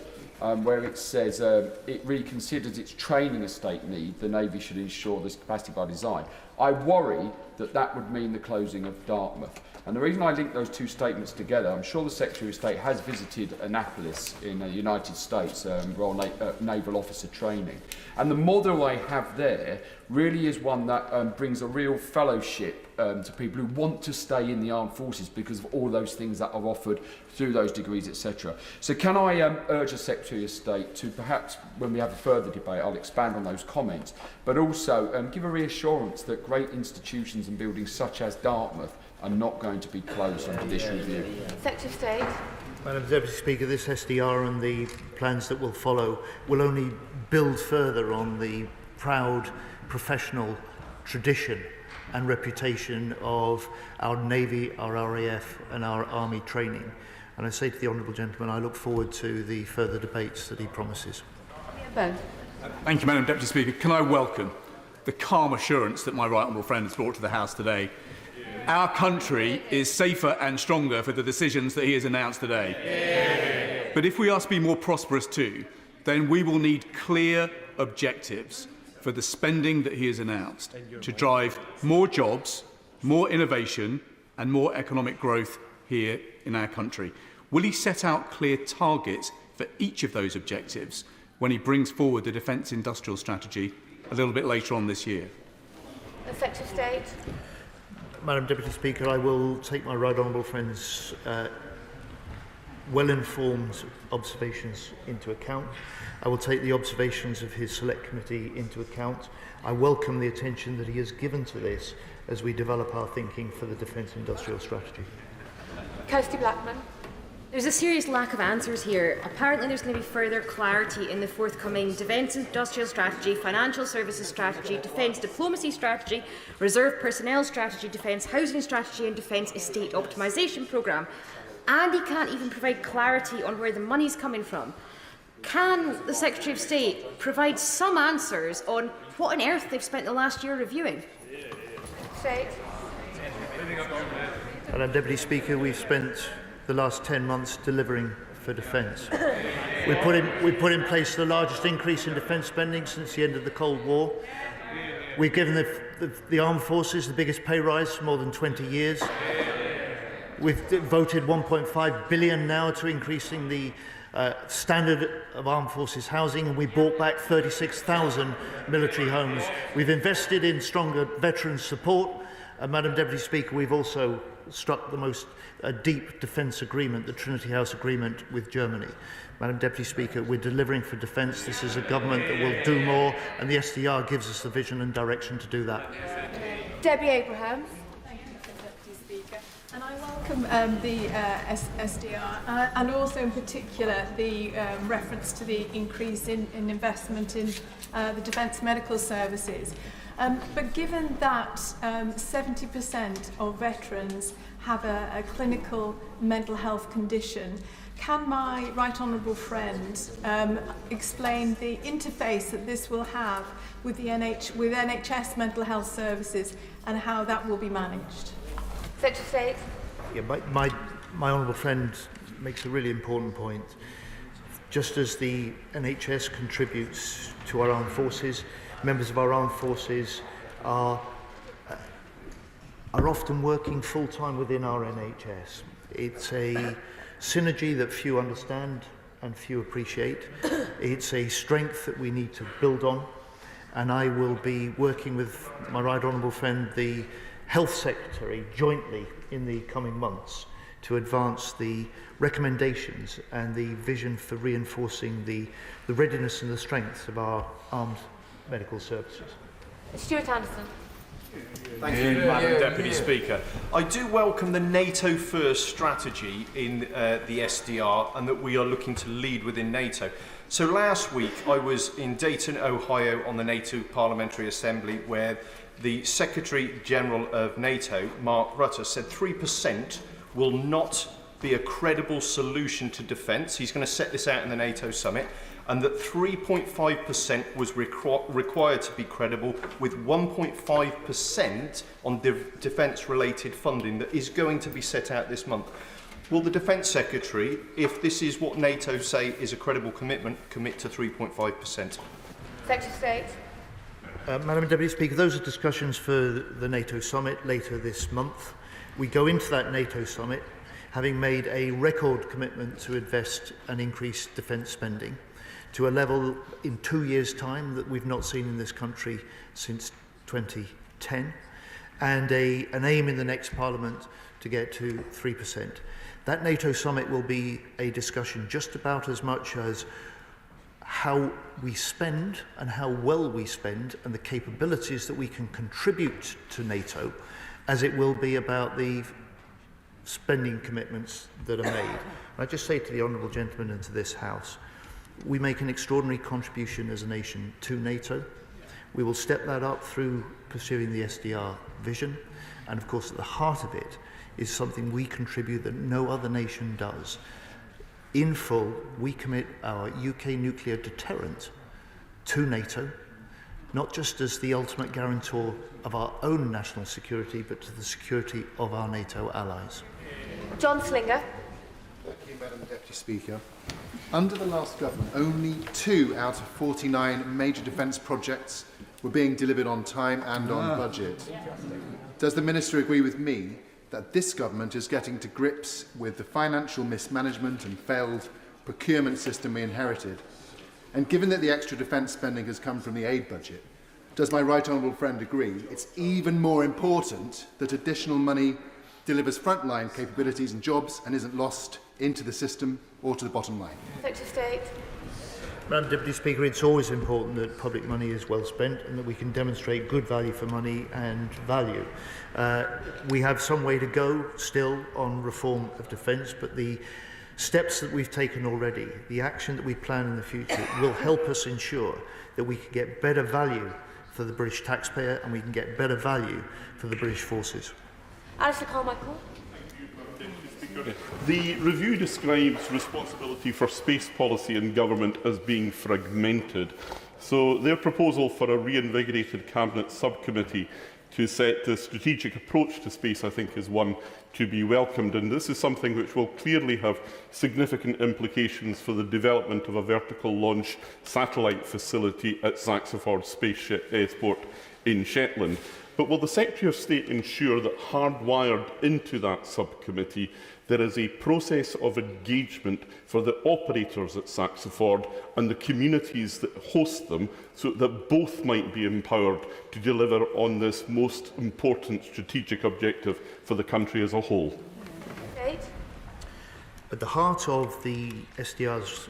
where it says it reconsiders its training estate need, the Navy should ensure this capacity by design. I worry that that would mean the closing of Dartmouth. And the reason I link those two statements together, I'm sure the Secretary of State has visited Annapolis in the United States, Royal Naval Officer Training. And the model they have there really is one that brings a real fellowship to people who want to stay in the armed forces because of all those things that are offered through those degrees, etc. So can I urge the Secretary of State to perhaps, when we have a further debate, I'll expand on those comments, but also give a reassurance that great institutions and buildings such as Dartmouth are not going to be closed under this review. Secretary of State. Madam Deputy Speaker, this SDR and the plans that will follow will only build further on the proud professional tradition and reputation of our Navy, our RAF and our Army training. And I say to the Honourable Gentleman, I look forward to the further debates that he promises. Ben. Thank you, Madam Deputy Speaker. Can I welcome the calm assurance that my right honourable friend has brought to the House today? Our country is safer and stronger for the decisions that he has announced today. But if we are to be more prosperous too, then we will need clear objectives for the spending that he has announced to drive more jobs, more innovation and more economic growth here in our country. Will he set out clear targets for each of those objectives when he brings forward the Defence Industrial Strategy a little bit later on this year? The Secretary of State. Madam Deputy Speaker, I will take my right honourable friend's well-informed observations into account. I will take the observations of his Select Committee into account. I welcome the attention that he has given to this as we develop our thinking for the Defence Industrial Strategy. Kirsty Blackman. There's a serious lack of answers here. Apparently there's going to be further clarity in the forthcoming Defence Industrial Strategy, Financial Services Strategy, Defence Diplomacy Strategy, Reserve Personnel Strategy, Defence Housing Strategy and Defence Estate Optimisation Programme. And he can't even provide clarity on where the money's coming from. Can the Secretary of State provide some answers on what on earth they've spent the last year reviewing? State. Madam Deputy Speaker, we've spent the last 10 months delivering for defence. We put in place the largest increase in defence spending since the end of the Cold War. We've given the armed forces the biggest pay rise for more than 20 years. We've devoted £1.5 billion now to increasing the standard of armed forces housing, and we bought back 36,000 military homes. We've invested in stronger veteran support. Madam Deputy Speaker, we've also struck the most deep defence agreement, the Trinity House Agreement with Germany. Madam Deputy Speaker, we're delivering for defence. This is a government that will do more, and the SDR gives us the vision and direction to do that. Debbie Abraham. Thank you, Mr. Deputy Speaker. And I welcome the SDR and also in particular the reference to the increase in investment in the Defence Medical Services. But given that 70% of veterans have a clinical mental health condition, can my right honourable friend explain the interface that this will have with the NHS mental health services and how that will be managed? Secretary of State. Yeah, my honourable friend makes a really important point. Just as the NHS contributes to our armed forces, members of our armed forces are often working full-time within our NHS. It's a synergy that few understand and few appreciate. It's a strength that we need to build on, and I will be working with my right honourable friend, the Health Secretary, jointly in the coming months to advance the recommendations and the vision for reinforcing the readiness and the strength of our armed medical services. Stuart Anderson. Thank you, Madam Deputy Speaker. I do welcome the NATO first strategy in the SDR, and that we are looking to lead within NATO. So last week I was in Dayton, Ohio on the NATO Parliamentary Assembly, where the Secretary General of NATO, Mark Rutte, said 3% will not be a credible solution to defence. He's going to set this out in the NATO summit, and that 3.5% was required to be credible, with 1.5% on defence-related funding that is going to be set out this month. Will the Defence Secretary, if this is what NATO say is a credible commitment, commit to 3.5%? Secretary of State. Madam Deputy Speaker, those are discussions for the NATO summit later this month. We go into that NATO summit having made a record commitment to invest and increase defence spending to a level in 2 years' time that we've not seen in this country since 2010, and an aim in the next Parliament to get to 3%. That NATO summit will be a discussion just about as much as how we spend and how well we spend and the capabilities that we can contribute to NATO, as it will be about the spending commitments that are made. I just say to the honourable gentleman and to this House, we make an extraordinary contribution as a nation to NATO. We will step that up through pursuing the SDR vision, and of course at the heart of it is something we contribute that no other nation does. In full, we commit our UK nuclear deterrent to NATO, not just as the ultimate guarantor of our own national security, but to the security of our NATO allies. John Slinger. Thank you, Madam Deputy Speaker. Under the last government, only 2 out of 49 major defence projects were being delivered on time and on budget. Does the Minister agree with me that this government is getting to grips with the financial mismanagement and failed procurement system we inherited? And given that the extra defence spending has come from the aid budget, does my right honourable friend agree it's even more important that additional money delivers frontline capabilities and jobs and isn't lost into the system or to the bottom line? Secretary of State. Madam Deputy Speaker, it's always important that public money is well spent and that we can demonstrate good value for money and value. We have some way to go still on reform of defence, but the steps that we've taken already, the action that we plan in the future, will help us ensure that we can get better value for the British taxpayer and we can get better value for the British forces. Alistair Carmichael. The review describes responsibility for space policy in government as being fragmented. So their proposal for a reinvigorated Cabinet subcommittee to set the strategic approach to space, I think, is one to be welcomed. And this is something which will clearly have significant implications for the development of a vertical launch satellite facility at Saxiford Spaceport in Shetland. But will the Secretary of State ensure that hardwired into that subcommittee there is a process of engagement for the operators at Saxiford and the communities that host them, so that both might be empowered to deliver on this most important strategic objective for the country as a whole? At the heart of the SDR's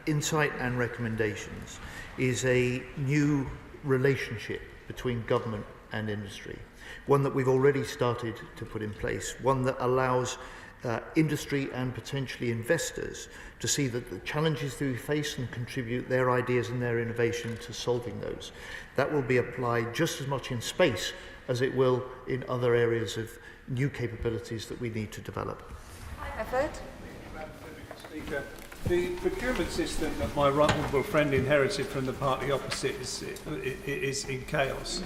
insight and recommendations is a new relationship between government and industry, one that we've already started to put in place, one that allows industry and potentially investors to see that the challenges that we face and contribute their ideas and their innovation to solving those. That will be applied just as much in space as it will in other areas of new capabilities that we need to develop. Effort. Speaker, the procurement system that my right honourable friend inherited from the party opposite is in chaos.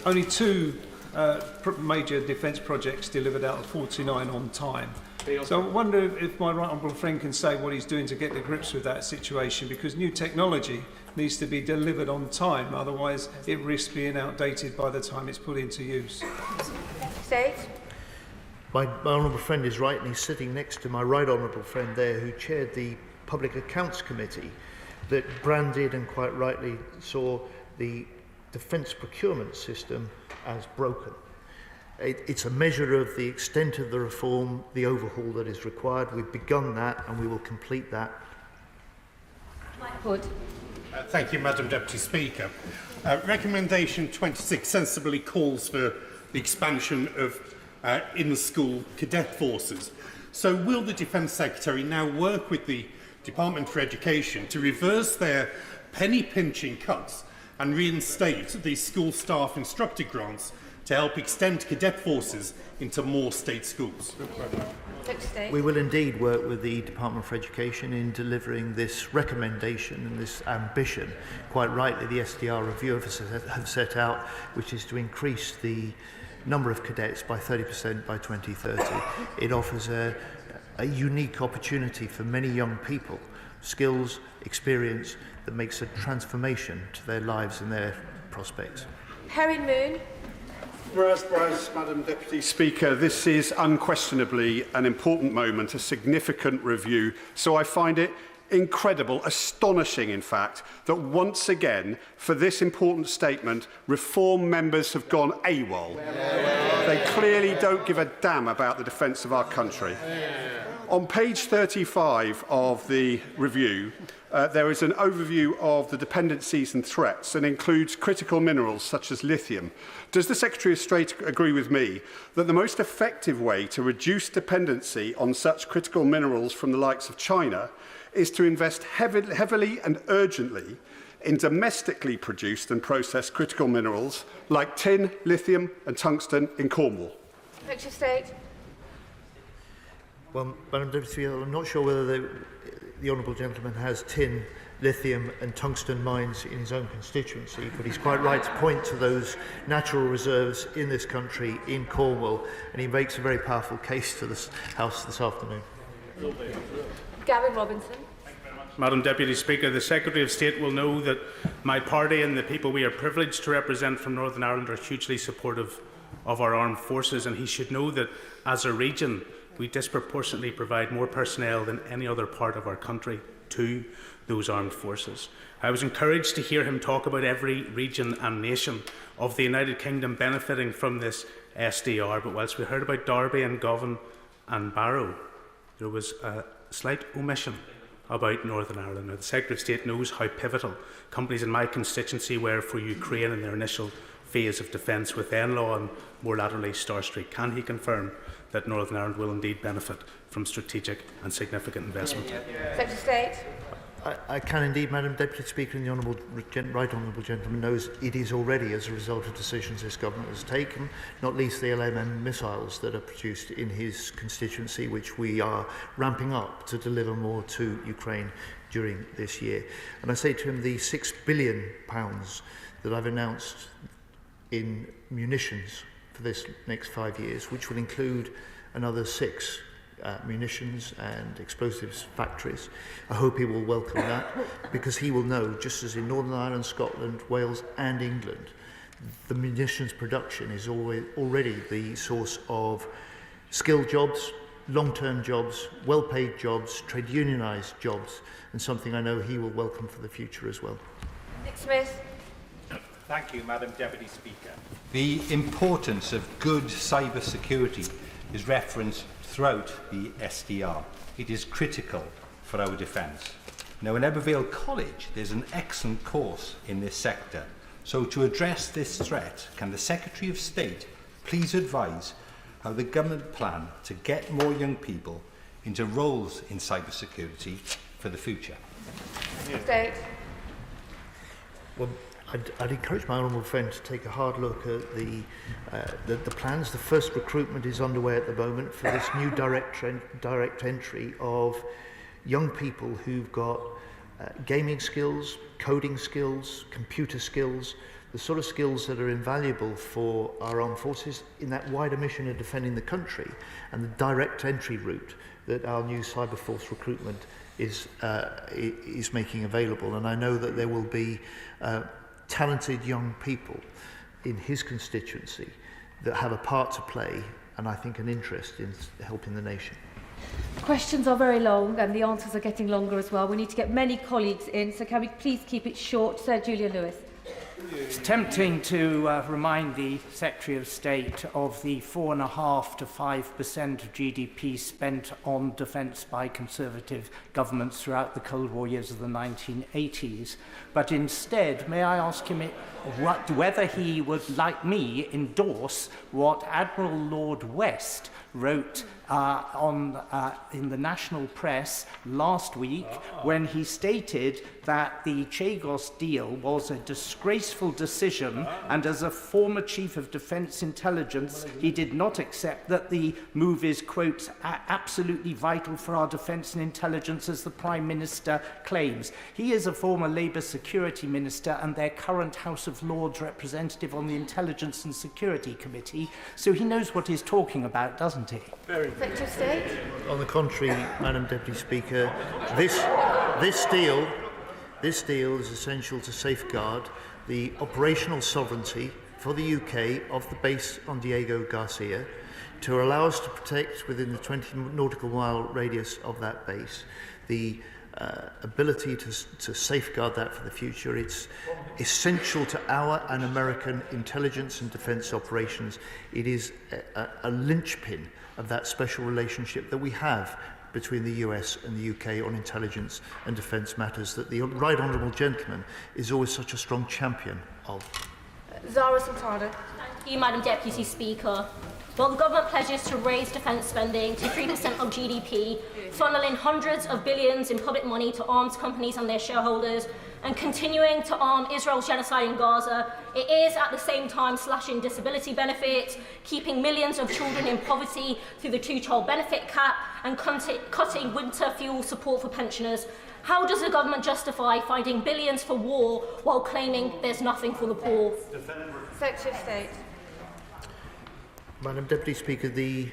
Only 2 major defence projects delivered out of 49 on time. So I wonder if my right honourable friend can say what he's doing to get to grips with that situation, because new technology needs to be delivered on time, otherwise it risks being outdated by the time it's put into use. State. My honourable friend is right, and he's sitting next to my right honourable friend there, who chaired the Public Accounts Committee that branded and quite rightly saw the defence procurement system as broken. It's a measure of the extent of the reform, the overhaul that is required. We've begun that and we will complete that. Hood. Thank you, Madam Deputy Speaker. Recommendation 26 sensibly calls for the expansion of in-school cadet forces. So will the Defence Secretary now work with the Department for Education to reverse their penny-pinching cuts and reinstate the school staff instructor grants to help extend cadet forces into more state schools? We will indeed work with the Department for Education in delivering this recommendation and this ambition. Quite rightly, the SDR review have set out, which is to increase the number of cadets by 30% by 2030. It offers a unique opportunity for many young people, skills, experience that makes a transformation to their lives and their prospects. Harry Moon. Whereas, Madam Deputy Speaker, this is unquestionably an important moment, a significant review, so I find it incredible, astonishing in fact, that once again, for this important statement, Reform members have gone AWOL. They clearly don't give a damn about the defence of our country. On page 35 of the review, there is an overview of the dependencies and threats and includes critical minerals such as lithium. Does the Secretary of State agree with me that the most effective way to reduce dependency on such critical minerals from the likes of China is to invest heavily and urgently in domestically produced and processed critical minerals like tin, lithium and tungsten in Cornwall? Secretary of State. Well, Madam Deputy Speaker, I'm not sure whether the honourable gentleman has tin, lithium and tungsten mines in his own constituency, but he's quite right to point to those natural reserves in this country, in Cornwall, and he makes a very powerful case to this House this afternoon. Gavin Robinson. Madam Deputy Speaker, the Secretary of State will know that my party and the people we are privileged to represent from Northern Ireland are hugely supportive of our armed forces, and he should know that as a region we disproportionately provide more personnel than any other part of our country to those armed forces. I was encouraged to hear him talk about every region and nation of the United Kingdom benefiting from this SDR, but whilst we heard about Derby and Govan and Barrow, there was a slight omission about Northern Ireland. Now, the Secretary of State knows how pivotal companies in my constituency were for Ukraine in their initial phase of defence with Enlaw and more laterally Star Street. Can he confirm that Northern Ireland will indeed benefit from strategic and significant investment? Secretary of State. I can indeed, Madam Deputy Speaker, and the right honourable gentleman knows it is already as a result of decisions this government has taken, not least the LMM missiles that are produced in his constituency, which we are ramping up to deliver more to Ukraine during this year. And I say to him, the £6 billion that I've announced in munitions for this next 5 years, which will include another 6 munitions and explosives factories. I hope he will welcome that, because he will know, just as in Northern Ireland, Scotland, Wales and England, the munitions production is already the source of skilled jobs, long-term jobs, well-paid jobs, trade unionised jobs, and something I know he will welcome for the future as well. Nick Smith. Thank you, Madam Deputy Speaker. The importance of good cyber security is referenced throughout the SDR. It is critical for our defence. Now, in Ebervale College, there's an excellent course in this sector. So to address this threat, can the Secretary of State please advise how the government plan to get more young people into roles in cybersecurity for the future? State. Well, I'd encourage my honourable friend to take a hard look at the plans. The first recruitment is underway at the moment for this new direct entry of young people who've got gaming skills, coding skills, computer skills, the sort of skills that are invaluable for our armed forces in that wider mission of defending the country, and the direct entry route that our new cyber force recruitment is making available. And I know that there will be talented young people in his constituency that have a part to play, and I think an interest in helping the nation. Questions are very long and the answers are getting longer as well. We need to get many colleagues in, so can we please keep it short? Sir Julian Lewis. It's tempting to remind the Secretary of State of the 4.5% to 5% of GDP spent on defence by Conservative governments throughout the Cold War years of the 1980s. But instead, may I ask him whether he would, like me, endorse what Admiral Lord West wrote in the national press last week when he stated that the Chagos deal was a disgraceful decision, and as a former Chief of Defence Intelligence, he did not accept that the move is, quote, absolutely vital for our defence and intelligence, as the Prime Minister claims. He is a former Labour Security Minister and their current House of Lords representative on the Intelligence and Security Committee, so he knows what he's talking about, doesn't he? Secretary of State. On the contrary, Madam Deputy Speaker, this deal is essential to safeguard the operational sovereignty for the UK of the base on Diego Garcia, to allow us to protect within the 20 nautical mile radius of that base the ability to safeguard that for the future. It's essential to our and American intelligence and defence operations. It is a linchpin of that special relationship that we have between the US and the UK on intelligence and defence matters that the Right Honourable Gentleman is always such a strong champion of. Zara Sultana. Thank you, Madam Deputy Speaker. Well, the government pledges to raise defence spending to 3% of GDP, funneling hundreds of billions in public money to arms companies and their shareholders, and continuing to arm Israel's genocide in Gaza. It is at the same time slashing disability benefits, keeping millions of children in poverty through the two-child benefit cap, and cutting winter fuel support for pensioners. How does the government justify finding billions for war while claiming there's nothing for the poor? Secretary of State. Madam Deputy Speaker, the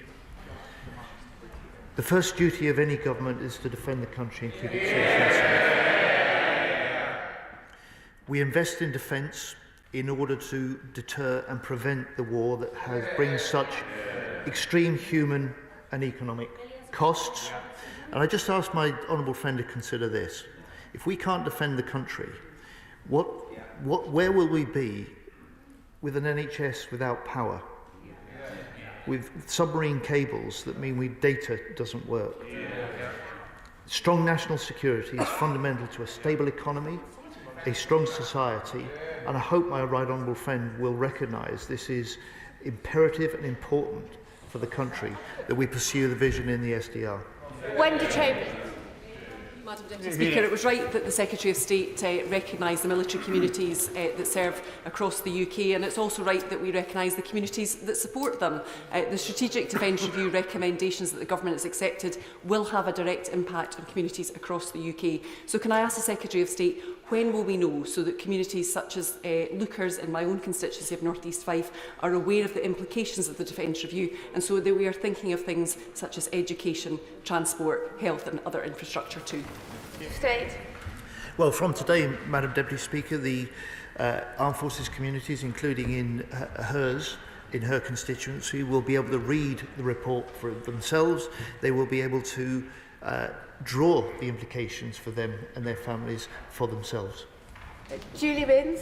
first duty of any government is to defend the country and keep it safe and sound. We invest in defence in order to deter and prevent the war that brings such extreme human and economic costs. And I just ask my honourable friend to consider this. If we can't defend the country, where will we be with an NHS without power? With submarine cables that mean data doesn't work. Strong national security is fundamental to a stable economy, a strong society, and I hope my right honourable friend will recognise this is imperative and important for the country, that we pursue the vision in the SDR. Wendy Chambers. Madam Deputy Speaker, it was right that the Secretary of State recognised the military communities that serve across the UK, and it's also right that we recognise the communities that support them. The Strategic Defence Review recommendations that the Government has accepted will have a direct impact on communities across the UK. So can I ask the Secretary of State, when will we know, so that communities such as Lookers in my own constituency of North East Fife are aware of the implications of the Defence Review, and so that we are thinking of things such as education, transport, health and other infrastructure too? State. Well, from today, Madam Deputy Speaker, the Armed Forces communities, including in hers, in her constituency, will be able to read the report for themselves. They will be able to draw the implications for them and their families for themselves. Julie Binns.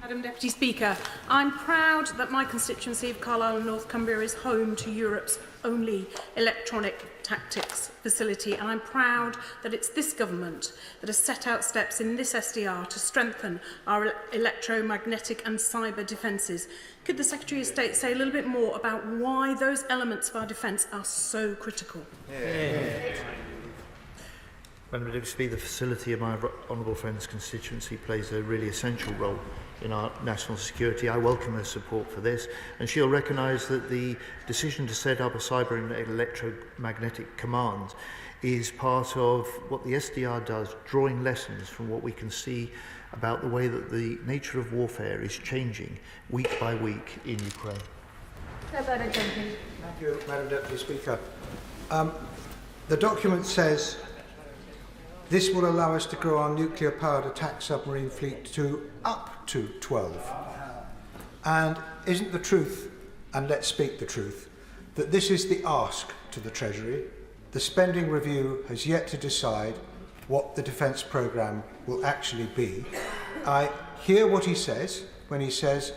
Madam Deputy Speaker, I'm proud that my constituency of Carlisle and North Cumbria is home to Europe's only electronic tactics facility, and I'm proud that it's this government that has set out steps in this SDR to strengthen our electromagnetic and cyber defences. Could the Secretary of State say a little bit more about why those elements of our defence are so critical? Madam Deputy Speaker, the facility of my honourable friend's constituency plays a really essential role in our national security. I welcome her support for this, and she'll recognise that the decision to set up a cyber and electromagnetic command is part of what the SDR does, drawing lessons from what we can see about the way that the nature of warfare is changing week by week in Ukraine. Thank you, Madam Deputy Speaker. The document says this will allow us to grow our nuclear-powered attack submarine fleet to up to 12. And isn't the truth, and let's speak the truth, that this is the ask to the Treasury? The spending review has yet to decide what the defence programme will actually be. I hear what he says when he says,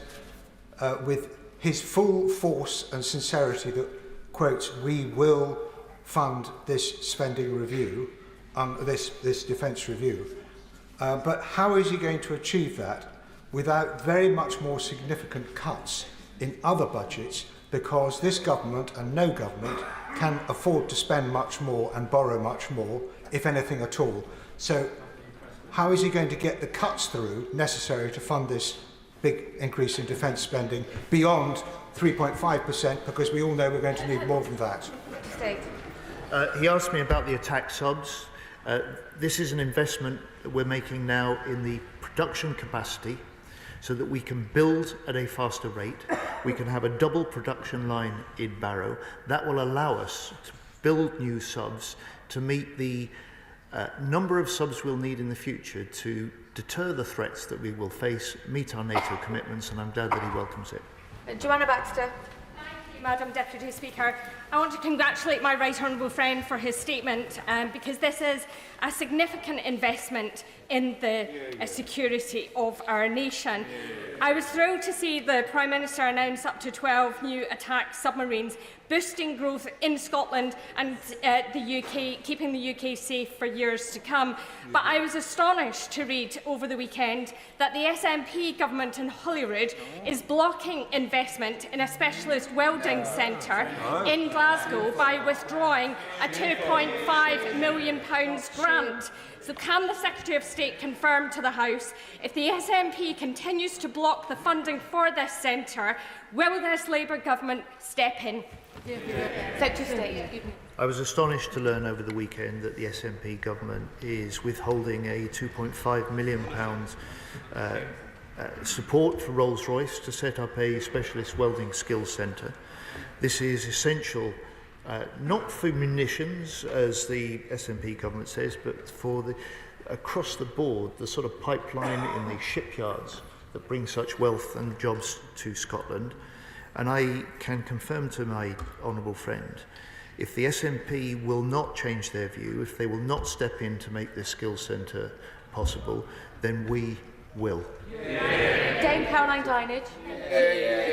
with his full force and sincerity, that, quotes, we will fund this spending review, this defence review. But how is he going to achieve that without very much more significant cuts in other budgets, because this government and no government can afford to spend much more and borrow much more, if anything at all. So how is he going to get the cuts through necessary to fund this big increase in defence spending beyond 3.5%, because we all know we're going to need more than that? He asked me about the attack subs. This is an investment that we're making now in the production capacity so that we can build at a faster rate. We can have a double production line in Barrow. That will allow us to build new subs to meet the number of subs we'll need in the future to deter the threats that we will face, meet our NATO commitments, and I'm glad that he welcomes it. Joanna Baxter. Madam Deputy Speaker, I want to congratulate my right honourable friend for his statement, because this is a significant investment in the security of our nation. I was thrilled to see the Prime Minister announce up to 12 new attack submarines, boosting growth in Scotland and the UK, keeping the UK safe for years to come. But I was astonished to read over the weekend that the SNP government in Holyrood is blocking investment in a specialist welding centre in Glasgow by withdrawing a £2.5 million grant. So can the Secretary of State confirm to the House, if the SNP continues to block the funding for this centre, will this Labour government step in? Secretary of State. I was astonished to learn over the weekend that the SNP government is withholding a £2.5 million support for Rolls-Royce to set up a specialist welding skills centre. This is essential, not for munitions, as the SNP government says, but for the across the board, the sort of pipeline in the shipyards that bring such wealth and jobs to Scotland. And I can confirm to my honourable friend, if the SNP will not change their view, if they will not step in to make this skills centre possible, then we will. Dame Caroline Dinage.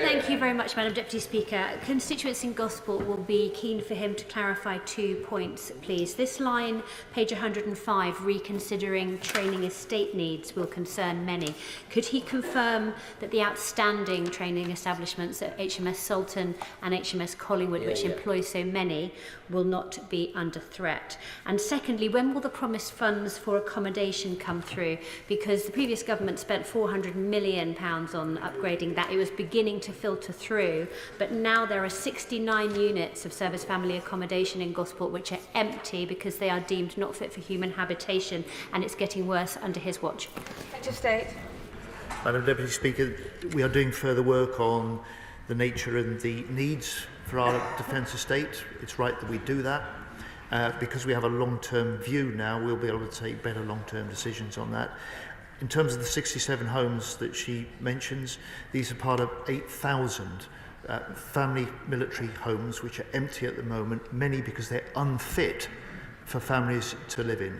Thank you very much, Madam Deputy Speaker. Constituents in Gosport will be keen for him to clarify 2 points, please. This line, page 105, reconsidering training estate needs, will concern many. Could he confirm that the outstanding training establishments at HMS Sultan and HMS Collingwood, which employ so many, will not be under threat? And secondly, when will the promised funds for accommodation come through? Because the previous government spent £400 million on upgrading that. It was beginning to filter through, but now there are 69 units of service family accommodation in Gosport which are empty because they are deemed not fit for human habitation, and it's getting worse under his watch. Secretary of State. Madam Deputy Speaker, we are doing further work on the nature and the needs for our defence estate. It's right that we do that. Because we have a long-term view now, we'll be able to take better long-term decisions on that. In terms of the 67 homes that she mentions, these are part of 8,000 family military homes which are empty at the moment, many because they're unfit for families to live in.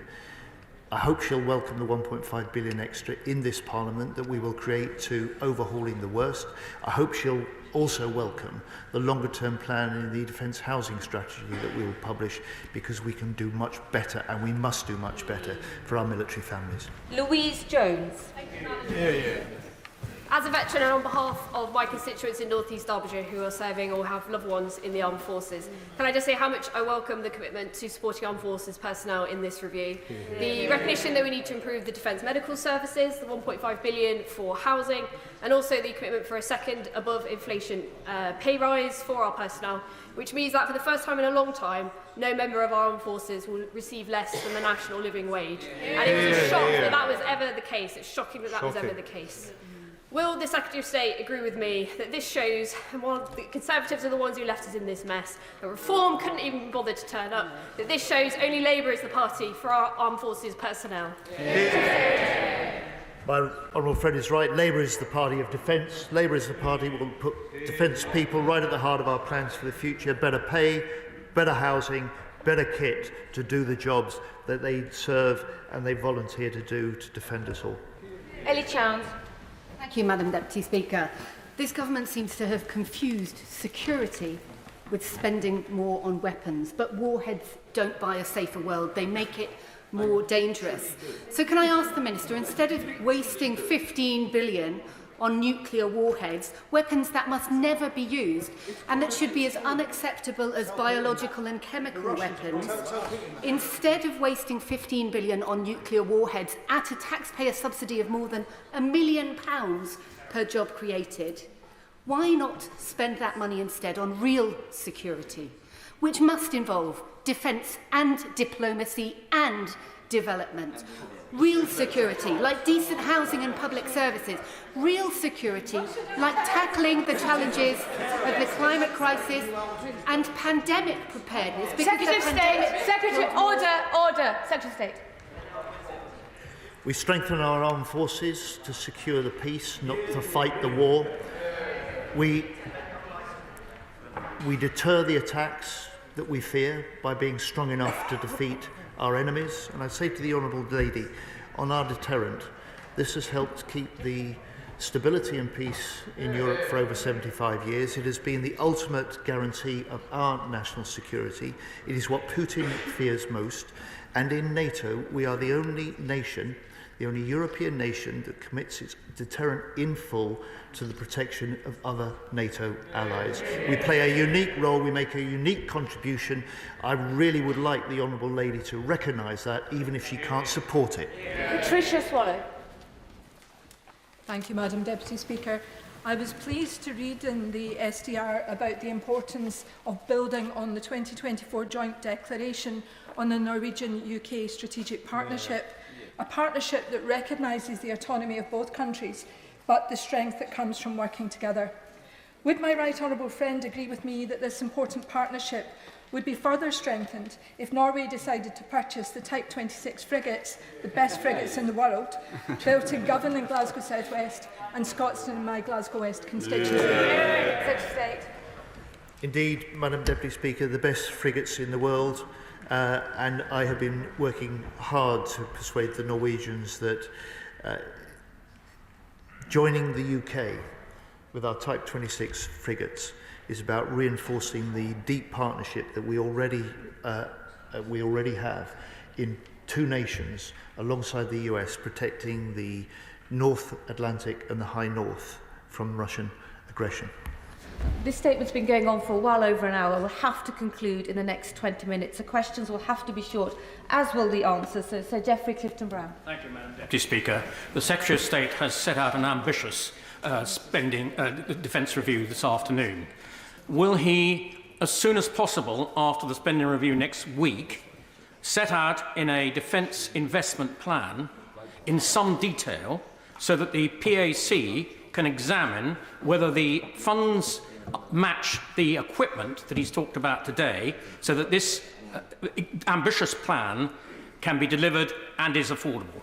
I hope she'll welcome the 1.5 billion extra in this Parliament that we will create to overhauling the worst. I hope she'll also welcome the longer-term plan in the defence housing strategy that we will publish, because we can do much better, and we must do much better for our military families. Louise Jones. As a veteran and on behalf of my constituents in North East Derbyshire who are serving or have loved ones in the armed forces, can I just say how much I welcome the commitment to supporting armed forces personnel in this review. The recognition that we need to improve the defence medical services, the 1.5 billion for housing, and also the commitment for a second above inflation pay rise for our personnel, which means that for the first time in a long time, no member of our armed forces will receive less than the national living wage. And it was a shock that that was ever the case. It's shocking that that was ever the case. Will the Secretary of State agree with me that this shows, and while the Conservatives are the ones who left us in this mess, that Reform couldn't even bother to turn up, that this shows only Labour is the party for our armed forces personnel? My honourable friend is right. Labour is the party of defence. Labour is the party that will put defence people right at the heart of our plans for the future. Better pay, better housing, better kit to do the jobs that they serve and they volunteer to do to defend us all. Ellie Chance. Thank you, Madam Deputy Speaker. This government seems to have confused security with spending more on weapons, but warheads don't buy a safer world. They make it more dangerous. So can I ask the Minister, instead of wasting 15 billion on nuclear warheads, weapons that must never be used and that should be as unacceptable as biological and chemical weapons, instead of wasting 15 billion on nuclear warheads at a taxpayer subsidy of more than £1 million per job created, why not spend that money instead on real security, which must involve defence and diplomacy and development? Real security, like decent housing and public services. Real security, like tackling the challenges of the climate crisis and pandemic preparedness. Secretary of State, Secretary, order, Secretary of State. We strengthen our armed forces to secure the peace, not to fight the war. We deter the attacks that we fear by being strong enough to defeat our enemies. And I say to the Honourable Lady, on our deterrent, this has helped keep the stability and peace in Europe for over 75 years. It has been the ultimate guarantee of our national security. It is what Putin fears most. And in NATO, we are the only nation, the only European nation that commits its deterrent in full to the protection of other NATO allies. We play a unique role, we make a unique contribution. I really would like the Honourable Lady to recognise that, even if she can't support it. Patricia Swallow. Thank you, Madam Deputy Speaker. I was pleased to read in the SDR about the importance of building on the 2024 Joint Declaration on the Norwegian-UK Strategic Partnership, a partnership that recognises the autonomy of both countries, but the strength that comes from working together. Would my right honourable friend agree with me that this important partnership would be further strengthened if Norway decided to purchase the Type 26 frigates, the best frigates in the world, built in Govan and Glasgow South West and Scotstoun in my Glasgow West constituency? Indeed, Madam Deputy Speaker, the best frigates in the world, and I have been working hard to persuade the Norwegians that joining the UK with our Type 26 frigates is about reinforcing the deep partnership that we already have in two nations alongside the US, protecting the North Atlantic and the High North from Russian aggression. This statement's been going on for well over an hour. We'll have to conclude in the next 20 minutes. The questions will have to be short, as will the answers. So Geoffrey Clifton-Brown. Thank you, Madam Deputy Speaker. The Secretary of State has set out an ambitious defence review this afternoon. Will he, as soon as possible after the spending review next week, set out in a defence investment plan in some detail so that the PAC can examine whether the funds match the equipment that he's talked about today, so that this ambitious plan can be delivered and is affordable?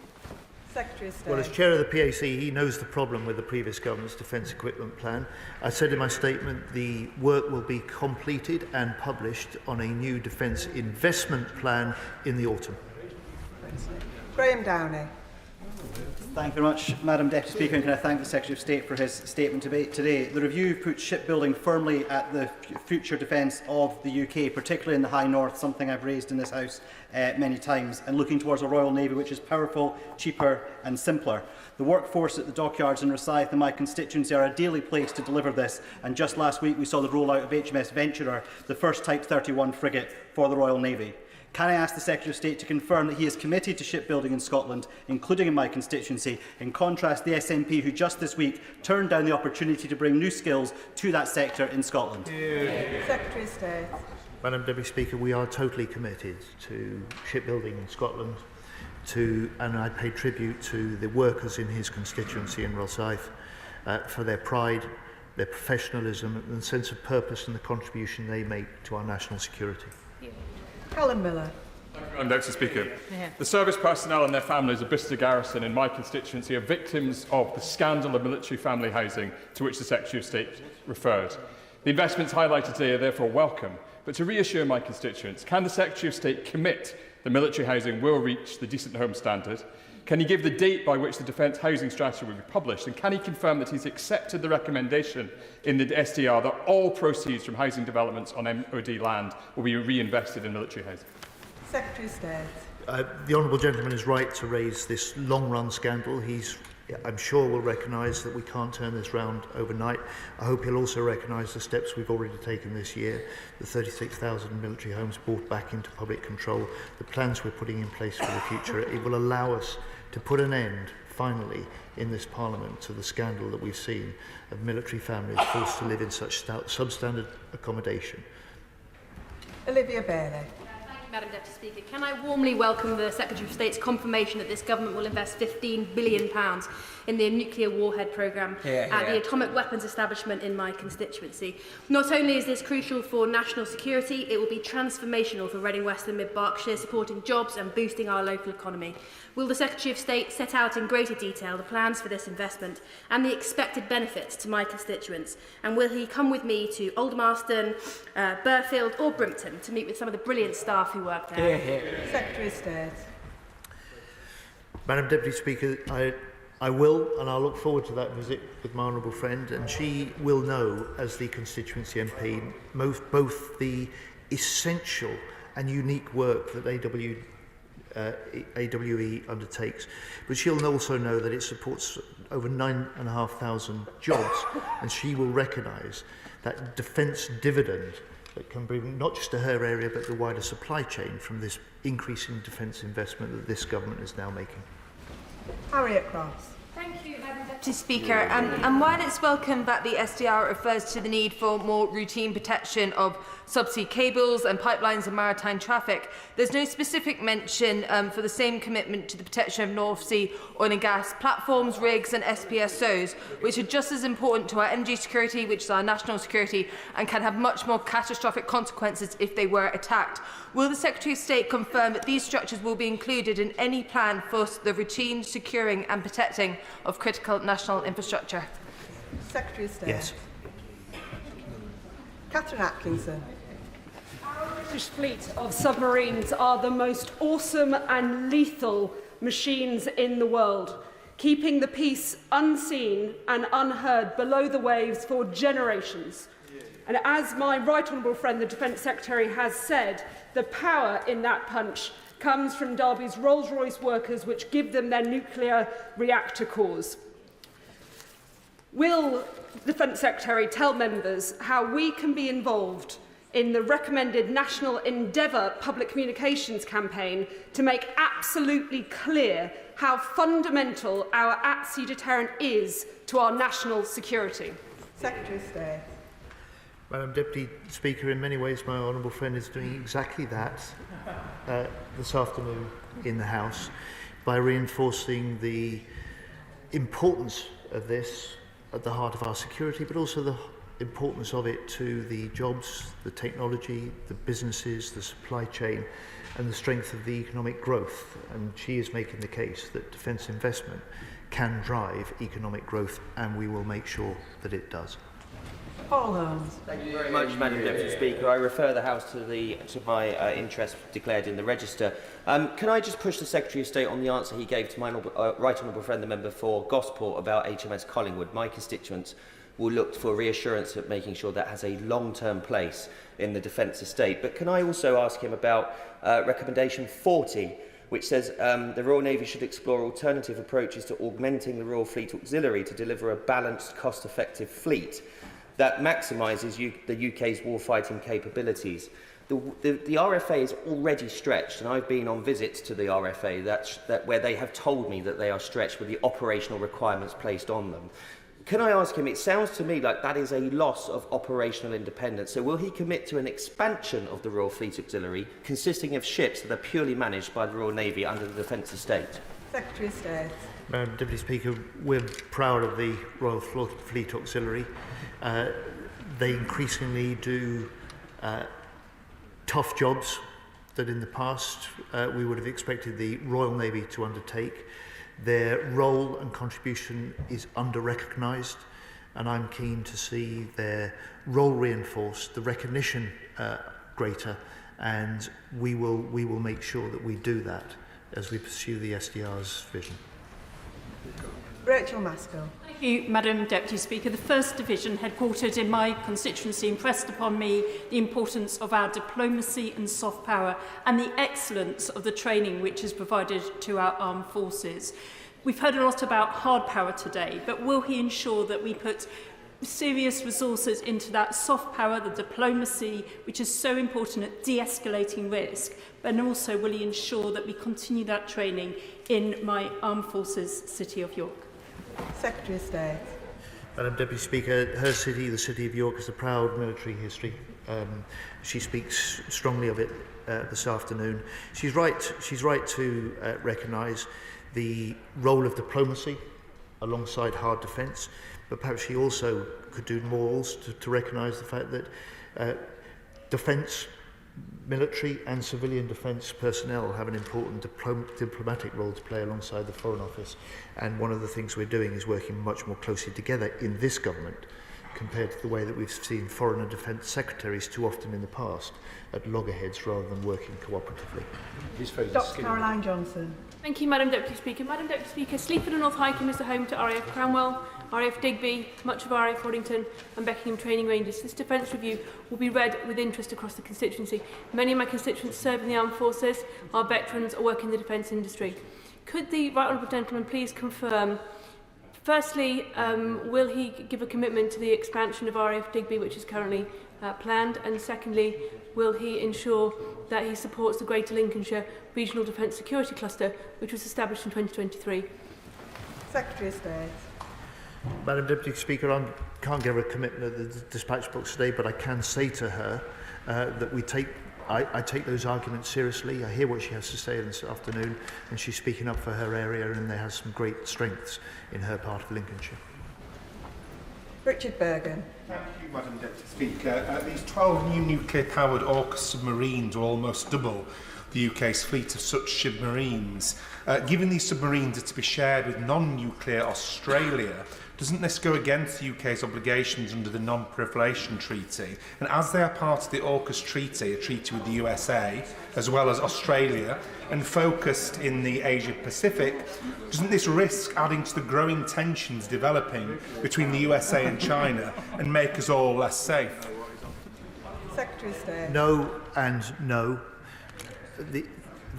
Secretary of State. Well, as Chair of the PAC, he knows the problem with the previous government's defence equipment plan. I said in my statement the work will be completed and published on a new defence investment plan in the autumn. Graham Downey. Thank you very much, Madam Deputy Speaker, and can I thank the Secretary of State for his statement today. The review puts shipbuilding firmly at the future defence of the UK, particularly in the High North, something I've raised in this House many times, and looking towards a Royal Navy which is powerful, cheaper and simpler. The workforce at the dockyards in Rosyth and my constituency are ideally placed to deliver this, and just last week we saw the rollout of HMS Venturer, the first Type 31 frigate for the Royal Navy. Can I ask the Secretary of State to confirm that he is committed to shipbuilding in Scotland, including in my constituency, in contrast to the SNP who just this week turned down the opportunity to bring new skills to that sector in Scotland? Secretary of State. Madam Deputy Speaker, we are totally committed to shipbuilding in Scotland, and I pay tribute to the workers in his constituency in Rosyth for their pride, their professionalism and the sense of purpose and the contribution they make to our national security. Callum Miller. Thank you, Madam Deputy Speaker. The service personnel and their families of Bicester Garrison in my constituency are victims of the scandal of military family housing to which the Secretary of State referred. The investments highlighted today are therefore welcome, but to reassure my constituents, can the Secretary of State commit that military housing will reach the decent home standard? Can he give the date by which the Defence Housing Strategy will be published? And can he confirm that he's accepted the recommendation in the SDR that all proceeds from housing developments on MOD land will be reinvested in military housing? Secretary of State. The Honourable Gentleman is right to raise this long-run scandal. I'm sure will recognise that we can't turn this round overnight. I hope he'll also recognise the steps we've already taken this year, the 36,000 military homes brought back into public control, the plans we're putting in place for the future. It will allow us to put an end, finally, in this Parliament to the scandal that we've seen of military families forced to live in such substandard accommodation. Olivia Bailey. Madam Deputy Speaker, can I warmly welcome the Secretary of State's confirmation that this government will invest £15 billion in the nuclear warhead programme at the atomic weapons establishment in my constituency. Not only is this crucial for national security, it will be transformational for Reading West and Mid Berkshire, supporting jobs and boosting our local economy. Will the Secretary of State set out in greater detail the plans for this investment and the expected benefits to my constituents? And will he come with me to Aldermaston, Burfield or Brimpton to meet with some of the brilliant staff who work there? Secretary of State. Madam Deputy Speaker, I will, and I'll look forward to that visit with my honourable friend, and she will know, as the constituency MP, both the essential and unique work that AWE undertakes, but she'll also know that it supports over 9,500 jobs, and she will recognise that defence dividend that can bring not just to her area but the wider supply chain from this increase in defence investment that this government is now making. Harriet Cross. Thank you, Madam Deputy Speaker. And while it's welcome that the SDR refers to the need for more routine protection of subsea cables and pipelines and maritime traffic, there's no specific mention for the same commitment to the protection of North Sea oil and gas platforms, rigs and SPSOs, which are just as important to our energy security, which is our national security, and can have much more catastrophic consequences if they were attacked. Will the Secretary of State confirm that these structures will be included in any plan for the routine securing and protecting of critical national infrastructure? Secretary of State. Yes. Catherine Atkinson. Our British fleet of submarines are the most awesome and lethal machines in the world, keeping the peace unseen and unheard below the waves for generations. And as my right honourable friend, the Defence Secretary, has said, the power in that punch comes from Derby's Rolls-Royce workers, which give them their nuclear reactor cores. Will the Defence Secretary tell members how we can be involved in the recommended National Endeavour public communications campaign to make absolutely clear how fundamental our at-sea deterrent is to our national security? Secretary of State. Madam Deputy Speaker, in many ways my honourable friend is doing exactly that this afternoon in the House by reinforcing the importance of this at the heart of our security, but also the importance of it to the jobs, the technology, the businesses, the supply chain and the strength of the economic growth. And she is making the case that defence investment can drive economic growth, and we will make sure that it does. Paul Holmes. Thank you very much, Madam Deputy Speaker. I refer the House to my interest declared in the Register. Can I just push the Secretary of State on the answer he gave to my right honourable friend, the member for Gosport, about HMS Collingwood? My constituents will look for reassurance of making sure that has a long-term place in the defence estate. But can I also ask him about recommendation 40, which says the Royal Navy should explore alternative approaches to augmenting the Royal Fleet Auxiliary to deliver a balanced, cost-effective fleet that maximises the UK's warfighting capabilities. The RFA is already stretched, and I've been on visits to the RFA where they have told me that they are stretched with the operational requirements placed on them. Can I ask him, it sounds to me like that is a loss of operational independence, so will he commit to an expansion of the Royal Fleet Auxiliary consisting of ships that are purely managed by the Royal Navy under the Defence Estate? Secretary of State. Madam Deputy Speaker, we're proud of the Royal Fleet Auxiliary. They increasingly do tough jobs that in the past we would have expected the Royal Navy to undertake. Their role and contribution is under-recognised, and I'm keen to see their role reinforced, the recognition greater, and we will make sure that we do that as we pursue the SDR's vision. Rachel Maskell. Thank you, Madam Deputy Speaker. The 1st Division, headquartered in my constituency, impressed upon me the importance of our diplomacy and soft power and the excellence of the training which is provided to our armed forces. We've heard a lot about hard power today, but will he ensure that we put serious resources into that soft power, the diplomacy, which is so important at de-escalating risk, but also will he ensure that we continue that training in my armed forces city of York? Secretary of State. Madam Deputy Speaker, her city, the City of York, has a proud military history. She speaks strongly of it this afternoon. She's right to recognise the role of diplomacy alongside hard defence, but perhaps she also could do more to recognise the fact that defence, military and civilian defence personnel have an important diplomatic role to play alongside the Foreign Office. And one of the things we're doing is working much more closely together in this government compared to the way that we've seen Foreign and Defence Secretaries too often in the past at loggerheads rather than working cooperatively. Dr Caroline Johnson. Thank you, Madam Deputy Speaker. Madam Deputy Speaker, Sleaford and North Highcombe is the home to RAF Cranwell, RAF Digby, much of RAF Waddington and Beckingham training ranges. This defence review will be read with interest across the constituency. Many of my constituents serve in the armed forces, are veterans or work in the defence industry. Could the right honourable gentleman please confirm, firstly, will he give a commitment to the expansion of RAF Digby, which is currently planned, and secondly, will he ensure that he supports the Greater Lincolnshire Regional Defence Security Cluster, which was established in 2023? Secretary of State. Madam Deputy Speaker, I can't give her a commitment at the dispatch box today, but I can say to her that I take those arguments seriously. I hear what she has to say this afternoon, and she's speaking up for her area, and there has some great strengths in her part of Lincolnshire. Richard Bergen. Thank you, Madam Deputy Speaker. These 12 new nuclear-powered AUKUS submarines will almost double the UK's fleet of such submarines. Given these submarines are to be shared with non-nuclear Australia, doesn't this go against the UK's obligations under the Non-Proliferation Treaty? And as they are part of the AUKUS Treaty, a treaty with the USA, as well as Australia, and focused in the Asia-Pacific, doesn't this risk adding to the growing tensions developing between the USA and China and make us all less safe? Secretary of State. No and no. The